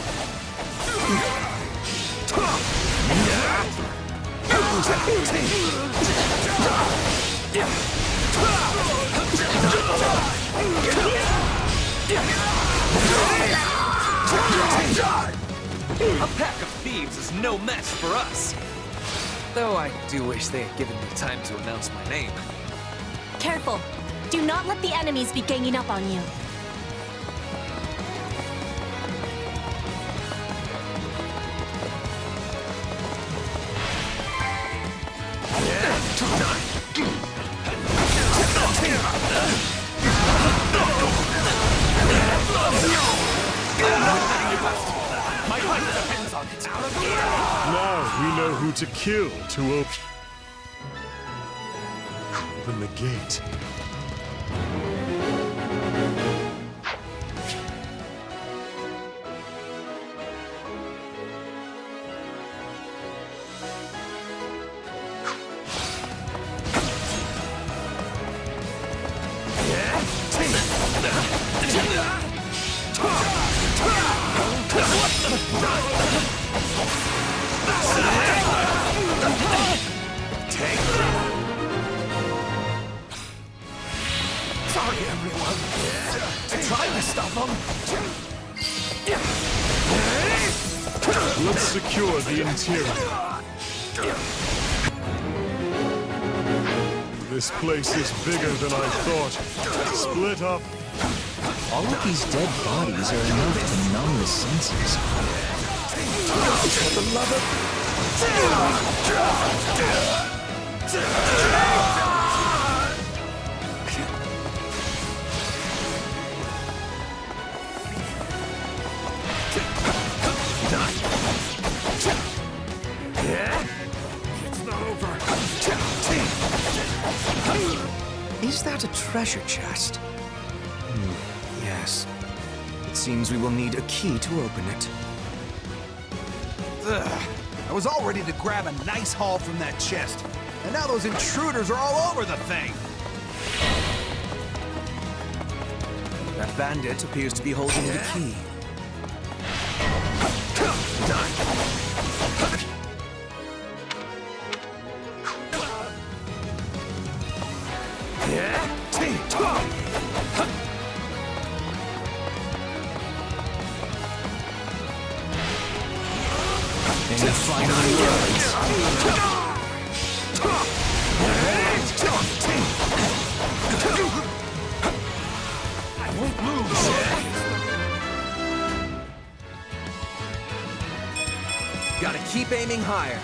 A pack of thieves is no match for us. Though I do wish they had given me time to announce my name. Careful. Do not let the enemies be ganging up on you. My life depends on it. Now we know who to kill to open the gate. Sorry, everyone. I tried to stop them. Let's secure the interior. This place is bigger than I thought. Split up. All of these dead bodies are enough to numb the senses. For the love of... It's not over. Is that a treasure chest? Yes. It seems we will need a key to open it. Ugh. I was all ready to grab a nice haul from that chest. And now those intruders are all over the thing. That bandit appears to be holding the key. And it finally works. I won't lose. Gotta keep aiming higher.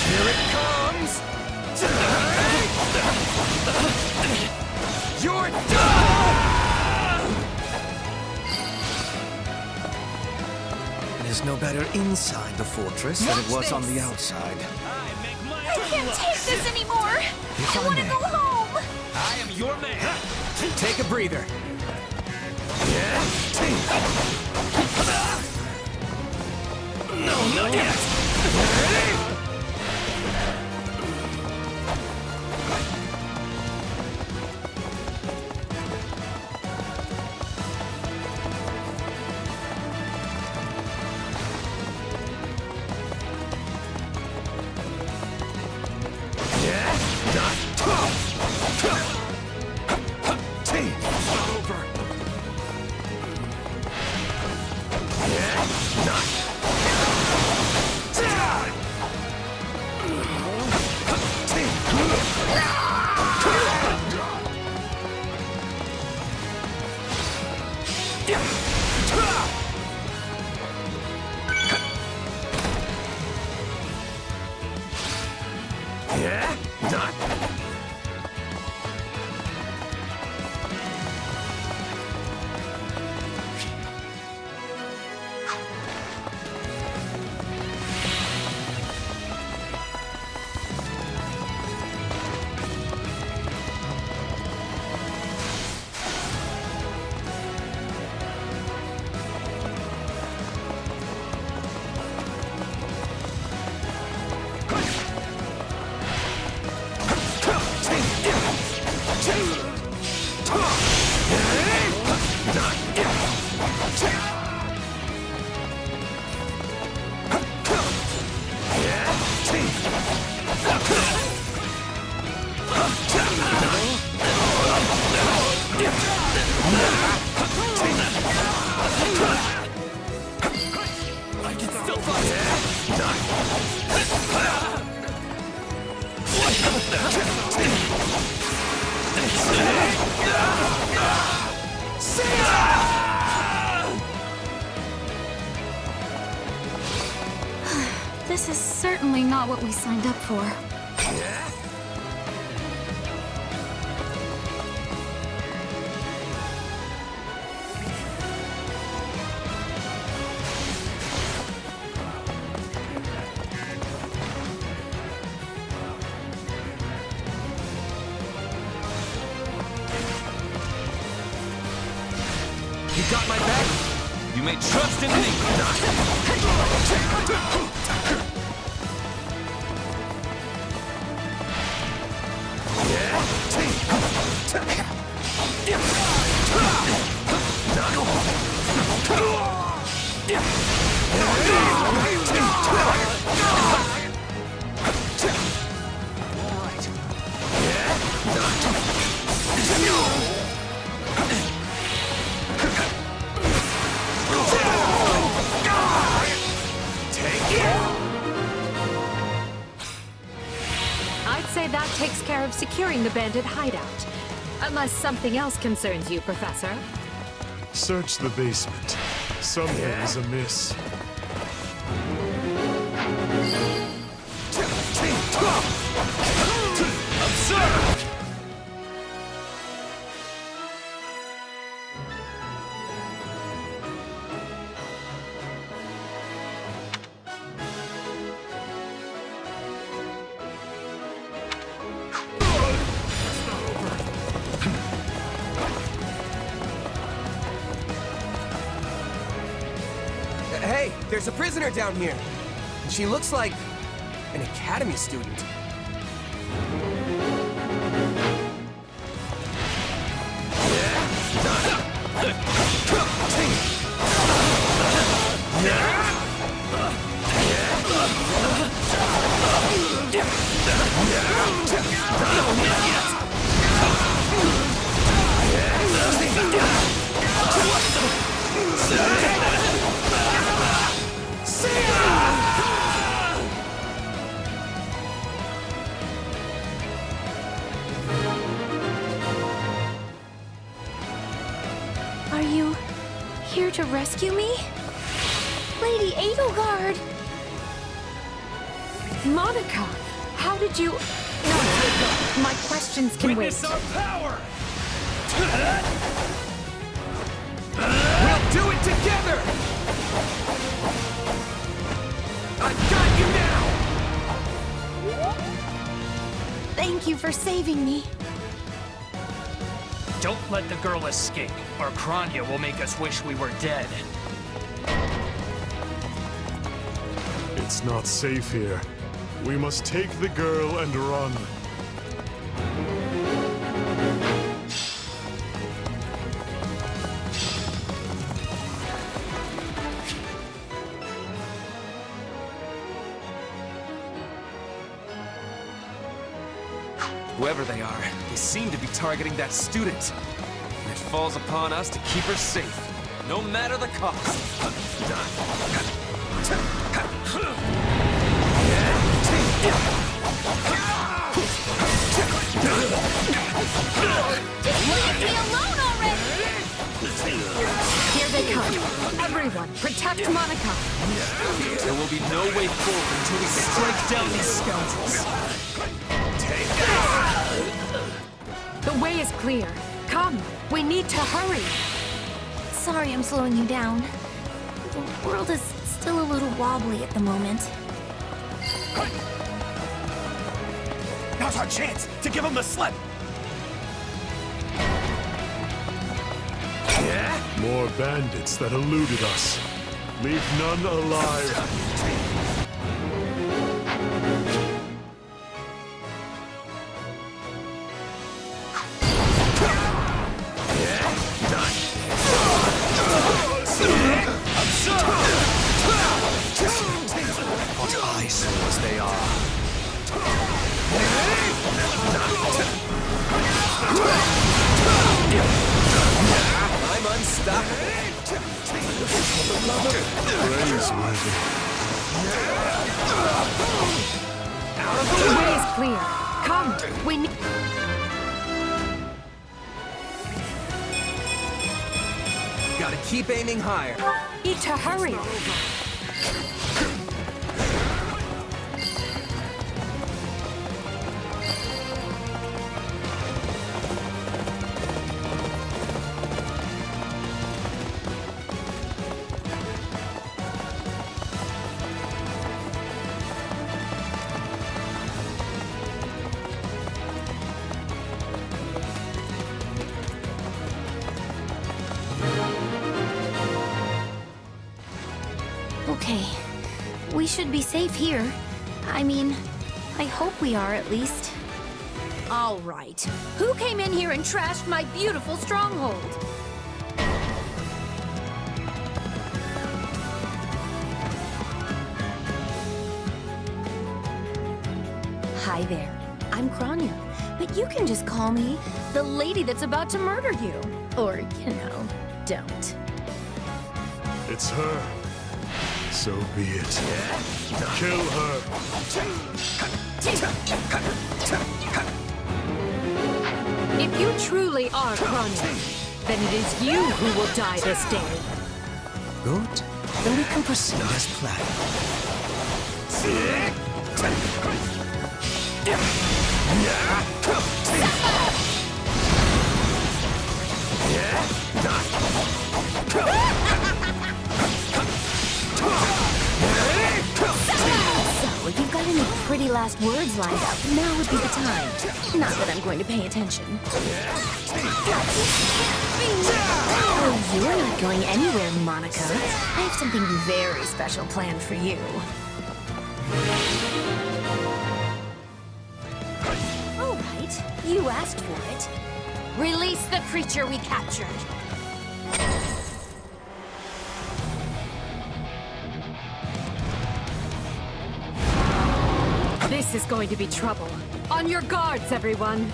Here it comes! You're done! It is no better inside the fortress than it was on the outside. I can't take this anymore! I want to go home! I am your man! Take a breather. No, not yet! This is certainly not what we signed up for. You got my back? You may trust in me! I'd say that takes care of securing the bandit hideout. Unless something else concerns you, Professor. Search the basement. Something is amiss. Observe! Hey, there's a prisoner down here. She looks like an academy student. Are you here to rescue me? Lady Edelgard! Monica, how did you... No, my questions can wait. Witness our power! We'll do it together! I've got you now! Thank you for saving me. Don't let the girl escape, or Kranya will make us wish we were dead. It's not safe here. We must take the girl and run. Whoever Whoever they are, they seem to be targeting that student. And it falls upon us to keep her safe, no matter the cost. Leave me alone already! Here they come. Everyone, protect Monica. There will be no way forward until we strike down these scoundrels. The way is clear. Come, we need to hurry. Sorry I'm slowing you down. The world is still a little wobbly at the moment. Now's our chance to give him the slip! More bandits that eluded us. Leave none alive. What eyes as they are. I'm unstoppable. Praiseworthy. The way is clear. Come, we need... Gotta keep aiming higher. Need to hurry. Okay, we should be safe here. I mean, I hope we are at least. All right. Who came in here and trashed my beautiful stronghold? Hi there, I'm Kranya, but you can just call me the lady that's about to murder you. Or, you know, don't. It's her. So be it. Kill her. If you truly are Kranya, then it is you who will die this day. Good. Then we can proceed as planned. So, if you've got any pretty last words lined up, now would be the time. Not that I'm going to pay attention. Oh, you're not going anywhere, Monica. I have something very special planned for you. All right, you asked for it. Release the creature we captured. This is going to be trouble. On your guards, everyone.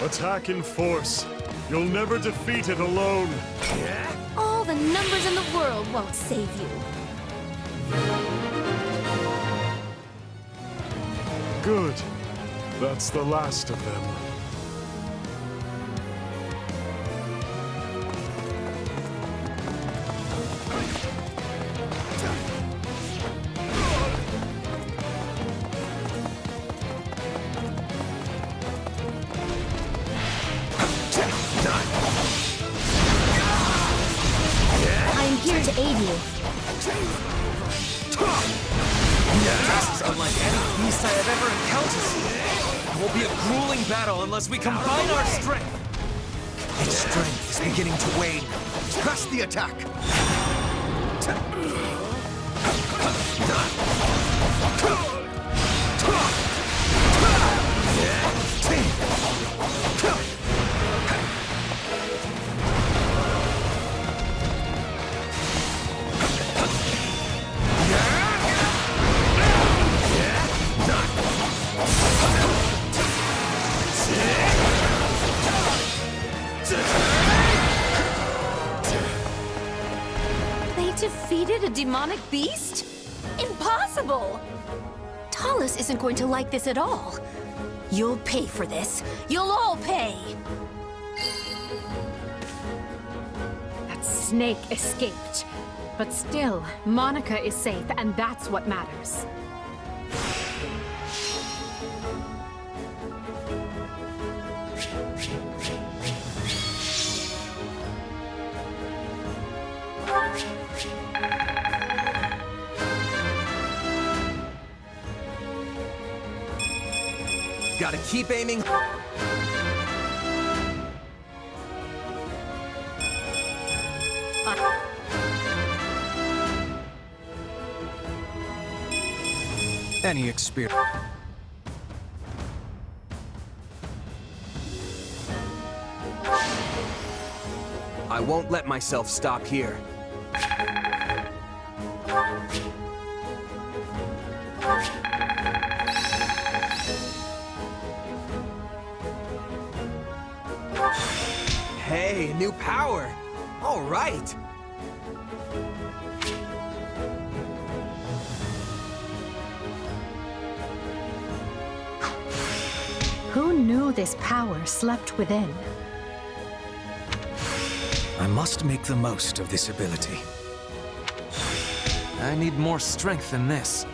Attack in force. You'll never defeat it alone. All the numbers in the world won't save you. Good. That's the last of them. I'm here to aid you. This is unlike any beast I have ever encountered. It will be a grueling battle unless we combine our strength. Its strength is beginning to wane. Press the attack. defeated a demonic beast? Impossible! Talus isn't going to like this at all. You'll pay for this. You'll all pay! That snake escaped. But still, Monica is safe, and that's what matters. Gotta keep aiming. Any experience? I won't let myself stop here. Hey, new power! All right! Who knew this power slept within? I must make the most of this ability. I need more strength than this.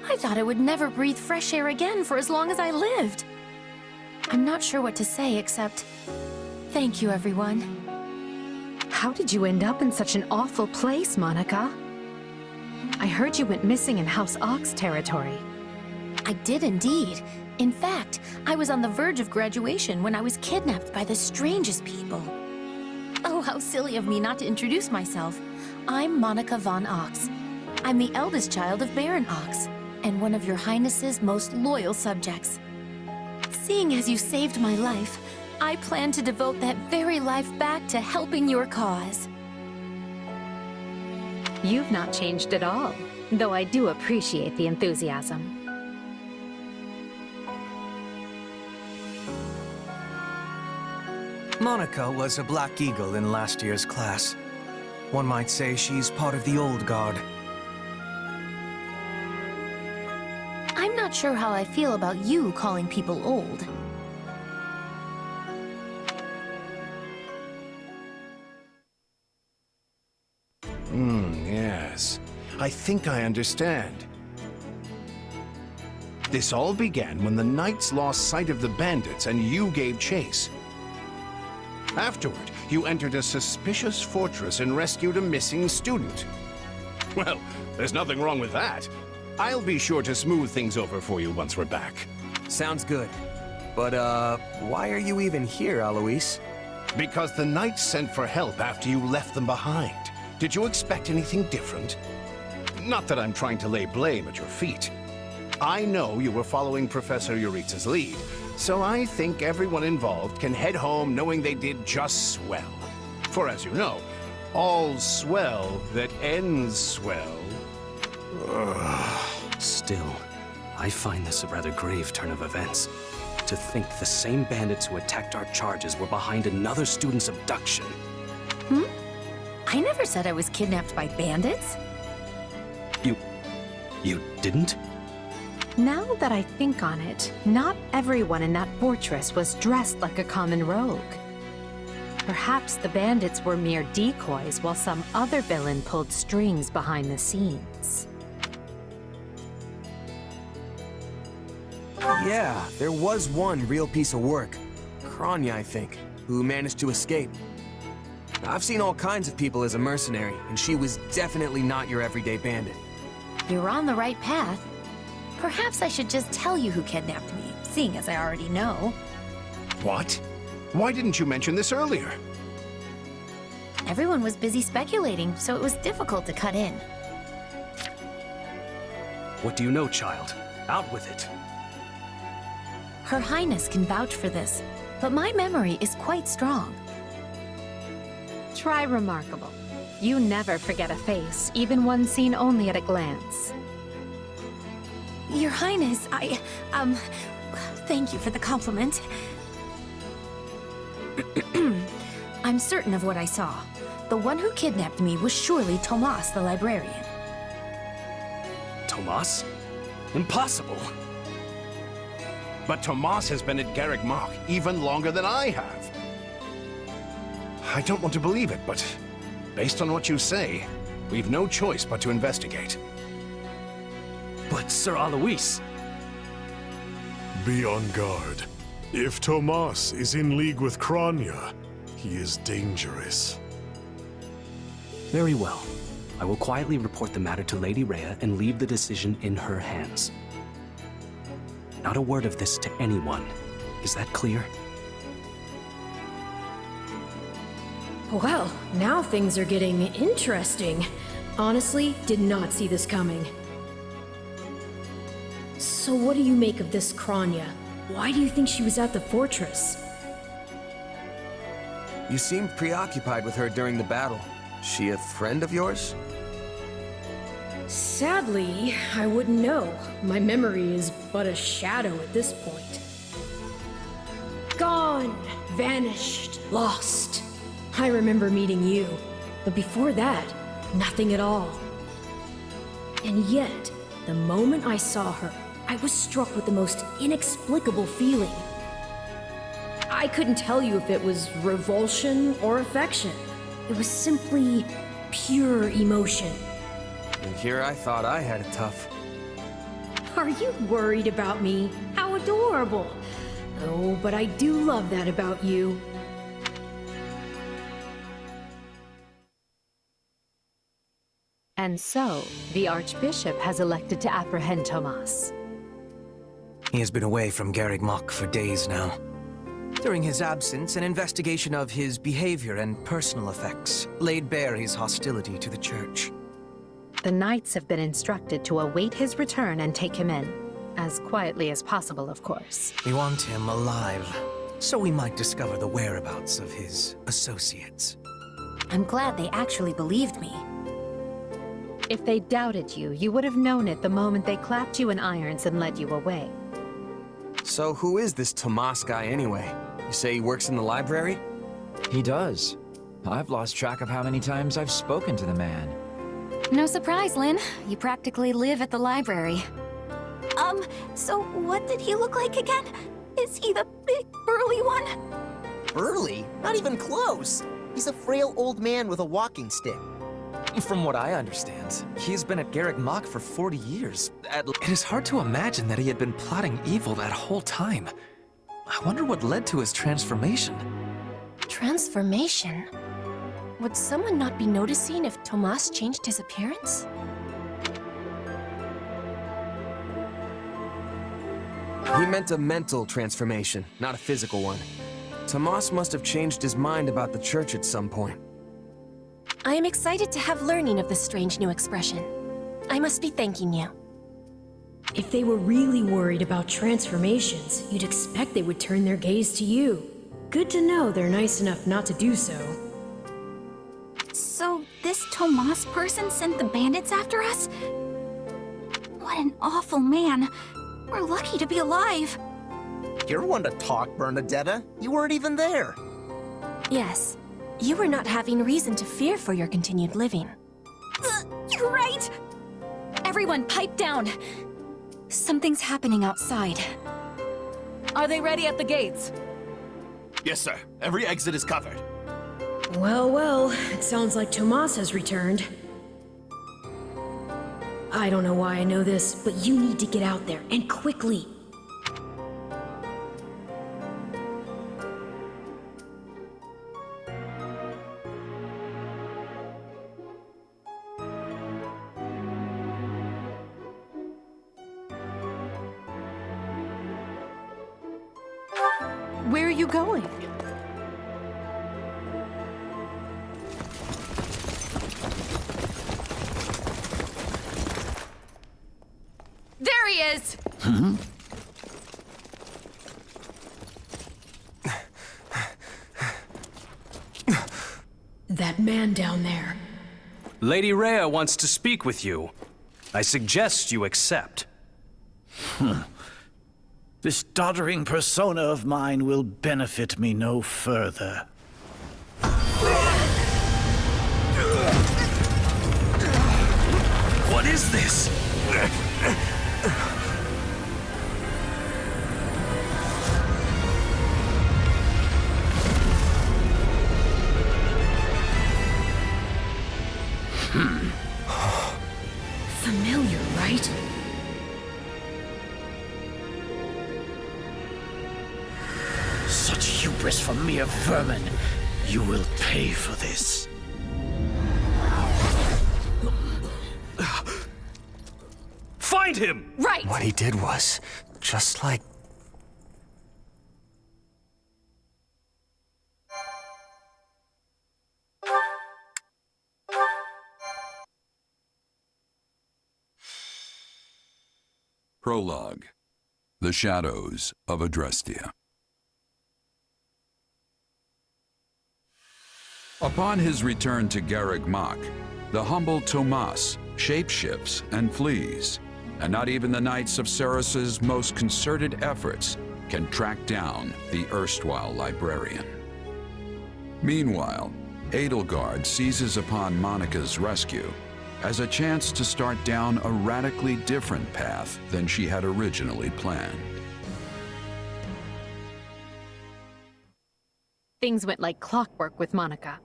I thought I would never breathe fresh air again for as long as I lived. I'm not sure what to say except, thank you, everyone. How did you end up in such an awful place, Monica? I heard you went missing in House Ox territory. I did indeed. In fact, I was on the verge of graduation when I was kidnapped by the strangest people. Oh, how silly of me not to introduce myself. I'm Monica von Ox. I'm the eldest child of Baron Ox, and one of your Highness's most loyal subjects. Seeing as you saved my life, I plan to devote that very life back to helping your cause. You've not changed at all, though I do appreciate the enthusiasm. Monica was a Black Eagle in last year's class. One might say she's part of the old guard. I'm not sure how I feel about you calling people old. Yes. I think I understand. This all began when the knights lost sight of the bandits and you gave chase. Afterward, you entered a suspicious fortress and rescued a missing student. Well, there's nothing wrong with that. I'll be sure to smooth things over for you once we're back. Sounds good. But, why are you even here, Alois? Because the knights sent for help after you left them behind. Did you expect anything different? Not that I'm trying to lay blame at your feet. I know you were following Professor Yuritsa's lead, so I think everyone involved can head home knowing they did just swell. For as you know, all's swell that ends swell. Still, I find this a rather grave turn of events. To think the same bandits who attacked our charges were behind another student's abduction. I never said I was kidnapped by bandits. You didn't? Now that I think on it, not everyone in that fortress was dressed like a common rogue. Perhaps the bandits were mere decoys while some other villain pulled strings behind the scenes. Yeah, there was one real piece of work. Kranya, I think, who managed to escape. I've seen all kinds of people as a mercenary, and she was definitely not your everyday bandit. You're on the right path. Perhaps I should just tell you who kidnapped me, seeing as I already know. What? Why didn't you mention this earlier? Everyone was busy speculating, so it was difficult to cut in. What do you know, child? Out with it. Her Highness can vouch for this, but my memory is quite strong. Try remarkable. You never forget a face, even one seen only at a glance. Your Highness, thank you for the compliment. I'm certain of what I saw. The one who kidnapped me was surely Tomas the librarian. Tomas? Impossible! But Tomas has been at Garreg Mach even longer than I have. I don't want to believe it, but based on what you say, we've no choice but to investigate. But Sir Alois... Be on guard. If Tomas is in league with Kranya, he is dangerous. Very well. I will quietly report the matter to Lady Rhea and leave the decision in her hands. Not a word of this to anyone. Is that clear? Well, now things are getting interesting. Honestly, did not see this coming. So what do you make of this Kranya? Why do you think she was at the fortress? You seemed preoccupied with her during the battle. She a friend of yours? Sadly, I wouldn't know. My memory is but a shadow at this point. Gone, vanished, lost. I remember meeting you, but before that, nothing at all. And yet, the moment I saw her, I was struck with the most inexplicable feeling. I couldn't tell you if it was revulsion or affection. It was simply pure emotion. And here I thought I had it tough. Are you worried about me? How adorable! Oh, but I do love that about you. And so, the Archbishop has elected to apprehend Tomas. He has been away from Garreg Mach for days now. During his absence, an investigation of his behavior and personal effects laid bare his hostility to the Church. The Knights have been instructed to await his return and take him in. As quietly as possible, of course. We want him alive, so we might discover the whereabouts of his associates. I'm glad they actually believed me. If they doubted you, you would have known it the moment they clapped you in irons and led you away. So who is this Tomas guy anyway? You say he works in the library? He does. I've lost track of how many times I've spoken to the man. No surprise, Lynn. You practically live at the library. So what did he look like again? Is he the big, burly one? Burly? Not even close. He's a frail old man with a walking stick. From what I understand, he's been at Garreg Mach for 40 years. It is hard to imagine that he had been plotting evil that whole time. I wonder what led to his transformation. Transformation? Would someone not be noticing if Tomas changed his appearance? He meant a mental transformation, not a physical one. Tomas must have changed his mind about the Church at some point. I am excited to have learning of this strange new expression. I must be thanking you. If they were really worried about transformations, you'd expect they would turn their gaze to you. Good to know they're nice enough not to do so. So this Tomas person sent the bandits after us? What an awful man. We're lucky to be alive. You're one to talk, Bernadetta. You weren't even there. Yes. You were not having reason to fear for your continued living. You're right! Everyone, pipe down! Something's happening outside. Are they ready at the gates? Yes, sir. Every exit is covered. Well, well, it sounds like Tomas has returned. I don't know why I know this, but you need to get out there, and quickly. Where are you going? There he is! That man down there. Lady Rhea wants to speak with you. I suggest you accept. This doddering persona of mine will benefit me no further. What is this? Familiar, right? Such hubris from mere vermin. You will pay for this. Find him! Right! What he did was just like... Prologue. The Shadows of Adrestia. Upon his return to Garreg Mach, the humble Tomas shapeshifts and flees, and not even the Knights of Ceros's most concerted efforts can track down the erstwhile librarian. Meanwhile, Edelgard seizes upon Monica's rescue as a chance to start down a radically different path than she had originally planned. Things went like clockwork with Monica.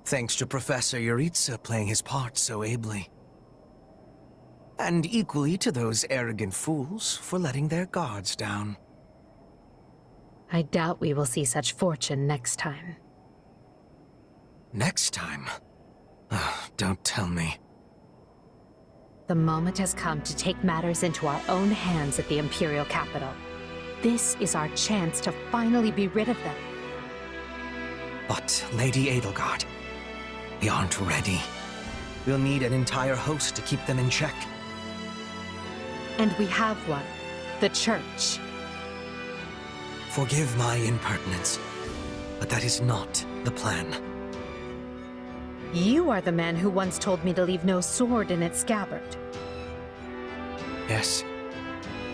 Thanks to Professor Yuritsa playing his part so ably. And equally to those arrogant fools for letting their guards down. I doubt we will see such fortune next time. Next time? Don't tell me. The moment has come to take matters into our own hands at the Imperial capital. This is our chance to finally be rid of them. But, Lady Edelgard, we aren't ready. We'll need an entire host to keep them in check. And we have one. The Church. Forgive my impertinence, but that is not the plan. You are the man who once told me to leave no sword in its scabbard. Yes,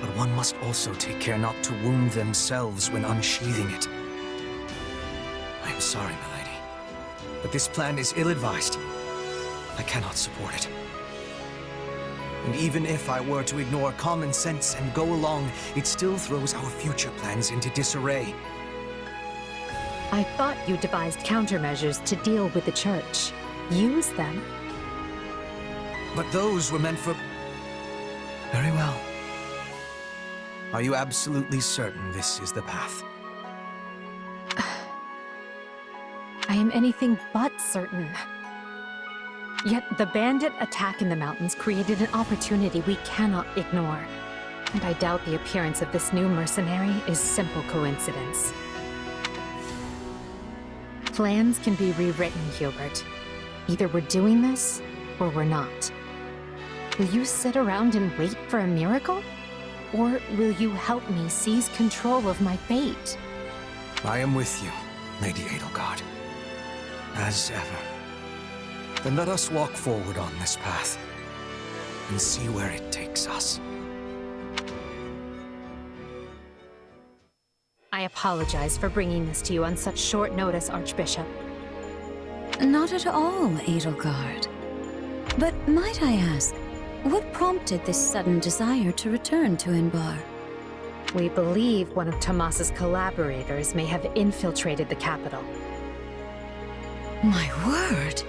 but one must also take care not to wound themselves when unsheathing it. I am sorry, milady, but this plan is ill-advised. I cannot support it. And even if I were to ignore common sense and go along, it still throws our future plans into disarray. I thought you devised countermeasures to deal with the Church. Use them. But those were meant for... Very well. Are you absolutely certain this is the path? I am anything but certain. Yet the bandit attack in the mountains created an opportunity we cannot ignore. And I doubt the appearance of this new mercenary is simple coincidence. Plans can be rewritten, Hubert. Either we're doing this, or we're not. Will you sit around and wait for a miracle? Or will you help me seize control of my fate? I am with you, Lady Edelgard. As ever. Then let us walk forward on this path, and see where it takes us. I apologize for bringing this to you on such short notice, Archbishop. Not at all, Edelgard. But might I ask, what prompted this sudden desire to return to Inbar? We believe one of Tomas's collaborators may have infiltrated the capital. My word!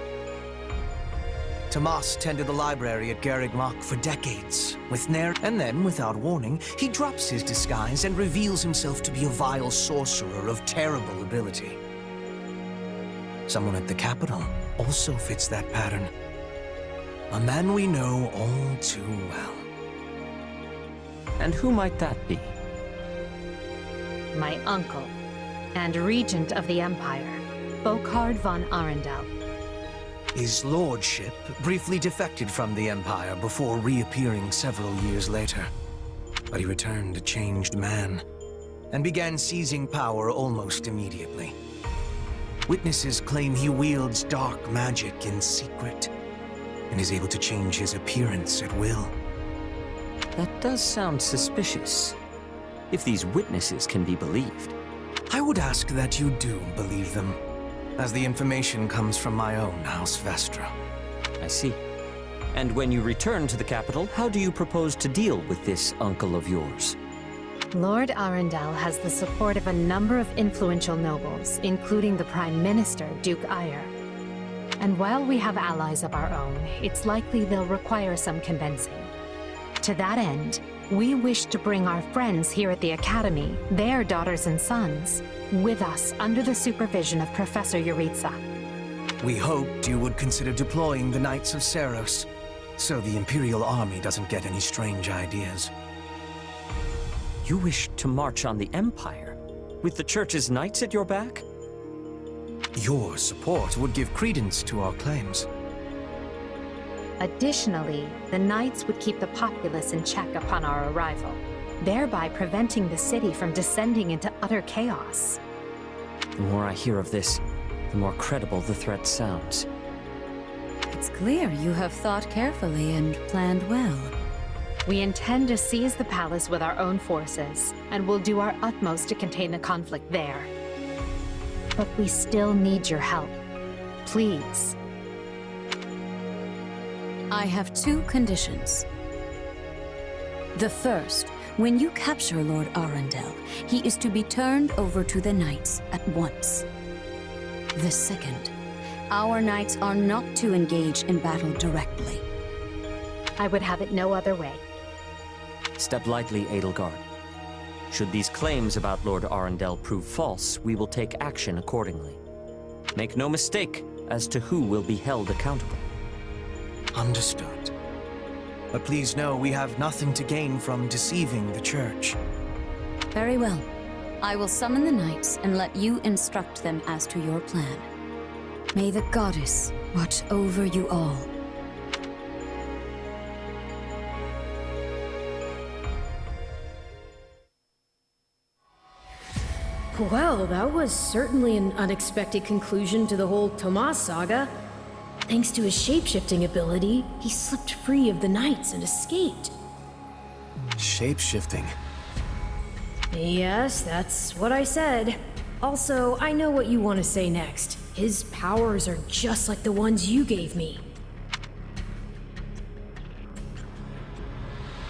Tomas tended the library at Garreg Mach for decades, and then, without warning, he drops his disguise and reveals himself to be a vile sorcerer of terrible ability. Someone at the capital also fits that pattern. A man we know all too well. And who might that be? My uncle, and regent of the Empire, Bokhard von Arundel. His lordship briefly defected from the Empire before reappearing several years later. But he returned a changed man, and began seizing power almost immediately. Witnesses claim he wields dark magic in secret, and is able to change his appearance at will. That does sound suspicious, if these witnesses can be believed. I would ask that you do believe them, as the information comes from my own House Vestra. I see. And when you return to the capital, how do you propose to deal with this uncle of yours? Lord Arundel has the support of a number of influential nobles, including the Prime Minister, Duke Ayer. And while we have allies of our own, it's likely they'll require some convincing. To that end, we wish to bring our friends here at the Academy, their daughters and sons, with us under the supervision of Professor Yuritsa. We hoped you would consider deploying the Knights of Seros, so the Imperial Army doesn't get any strange ideas. You wish to march on the Empire, with the Church's knights at your back? Your support would give credence to our claims. Additionally, the Knights would keep the populace in check upon our arrival, thereby preventing the city from descending into utter chaos. The more I hear of this, the more credible the threat sounds. It's clear you have thought carefully and planned well. We intend to seize the palace with our own forces, and will do our utmost to contain the conflict there. But we still need your help. Please. I have two conditions. The first, when you capture Lord Arundel, he is to be turned over to the Knights at once. The second, our Knights are not to engage in battle directly. I would have it no other way. Step lightly, Edelgard. Should these claims about Lord Arundel prove false, we will take action accordingly. Make no mistake as to who will be held accountable. Understood. But please know we have nothing to gain from deceiving the Church. Very well. I will summon the Knights and let you instruct them as to your plan. May the Goddess watch over you all. Well, that was certainly an unexpected conclusion to the whole Tomas saga. Thanks to his shape-shifting ability, he slipped free of the Knights and escaped. Shape-shifting? Yes, that's what I said. Also, I know what you want to say next. His powers are just like the ones you gave me.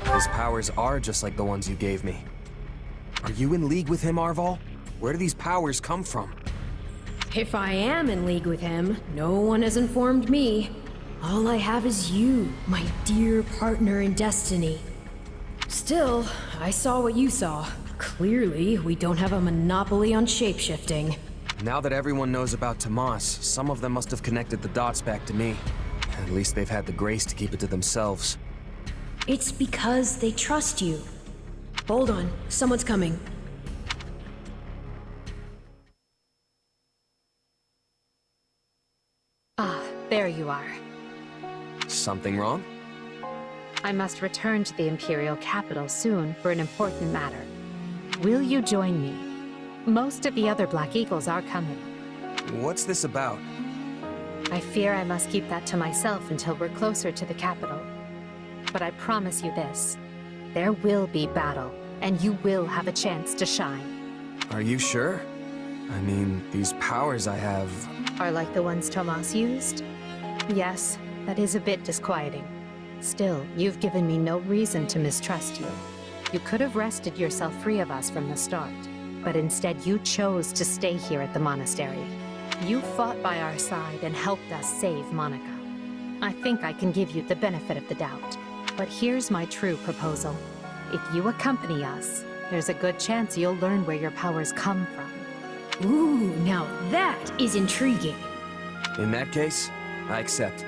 His powers are just like the ones you gave me. Are you in league with him, Arval? Where do these powers come from? If I am in league with him, no one has informed me. All I have is you, my dear partner in destiny. Still, I saw what you saw. Clearly, we don't have a monopoly on shapeshifting. Now that everyone knows about Tomas, some of them must have connected the dots back to me. At least they've had the grace to keep it to themselves. It's because they trust you. Hold on, someone's coming. Ah, there you are. Something wrong? I must return to the Imperial capital soon for an important matter. Will you join me? Most of the other Black Eagles are coming. What's this about? I fear I must keep that to myself until we're closer to the capital. But I promise you this. There will be battle, and you will have a chance to shine. Are you sure? I mean, these powers I have... Are like the ones Tomas used? Yes, that is a bit disquieting. Still, you've given me no reason to mistrust you. You could have wrested yourself free of us from the start, but instead you chose to stay here at the monastery. You fought by our side and helped us save Monica. I think I can give you the benefit of the doubt. But here's my true proposal. If you accompany us, there's a good chance you'll learn where your powers come from. Ooh, now that is intriguing. In that case, I accept.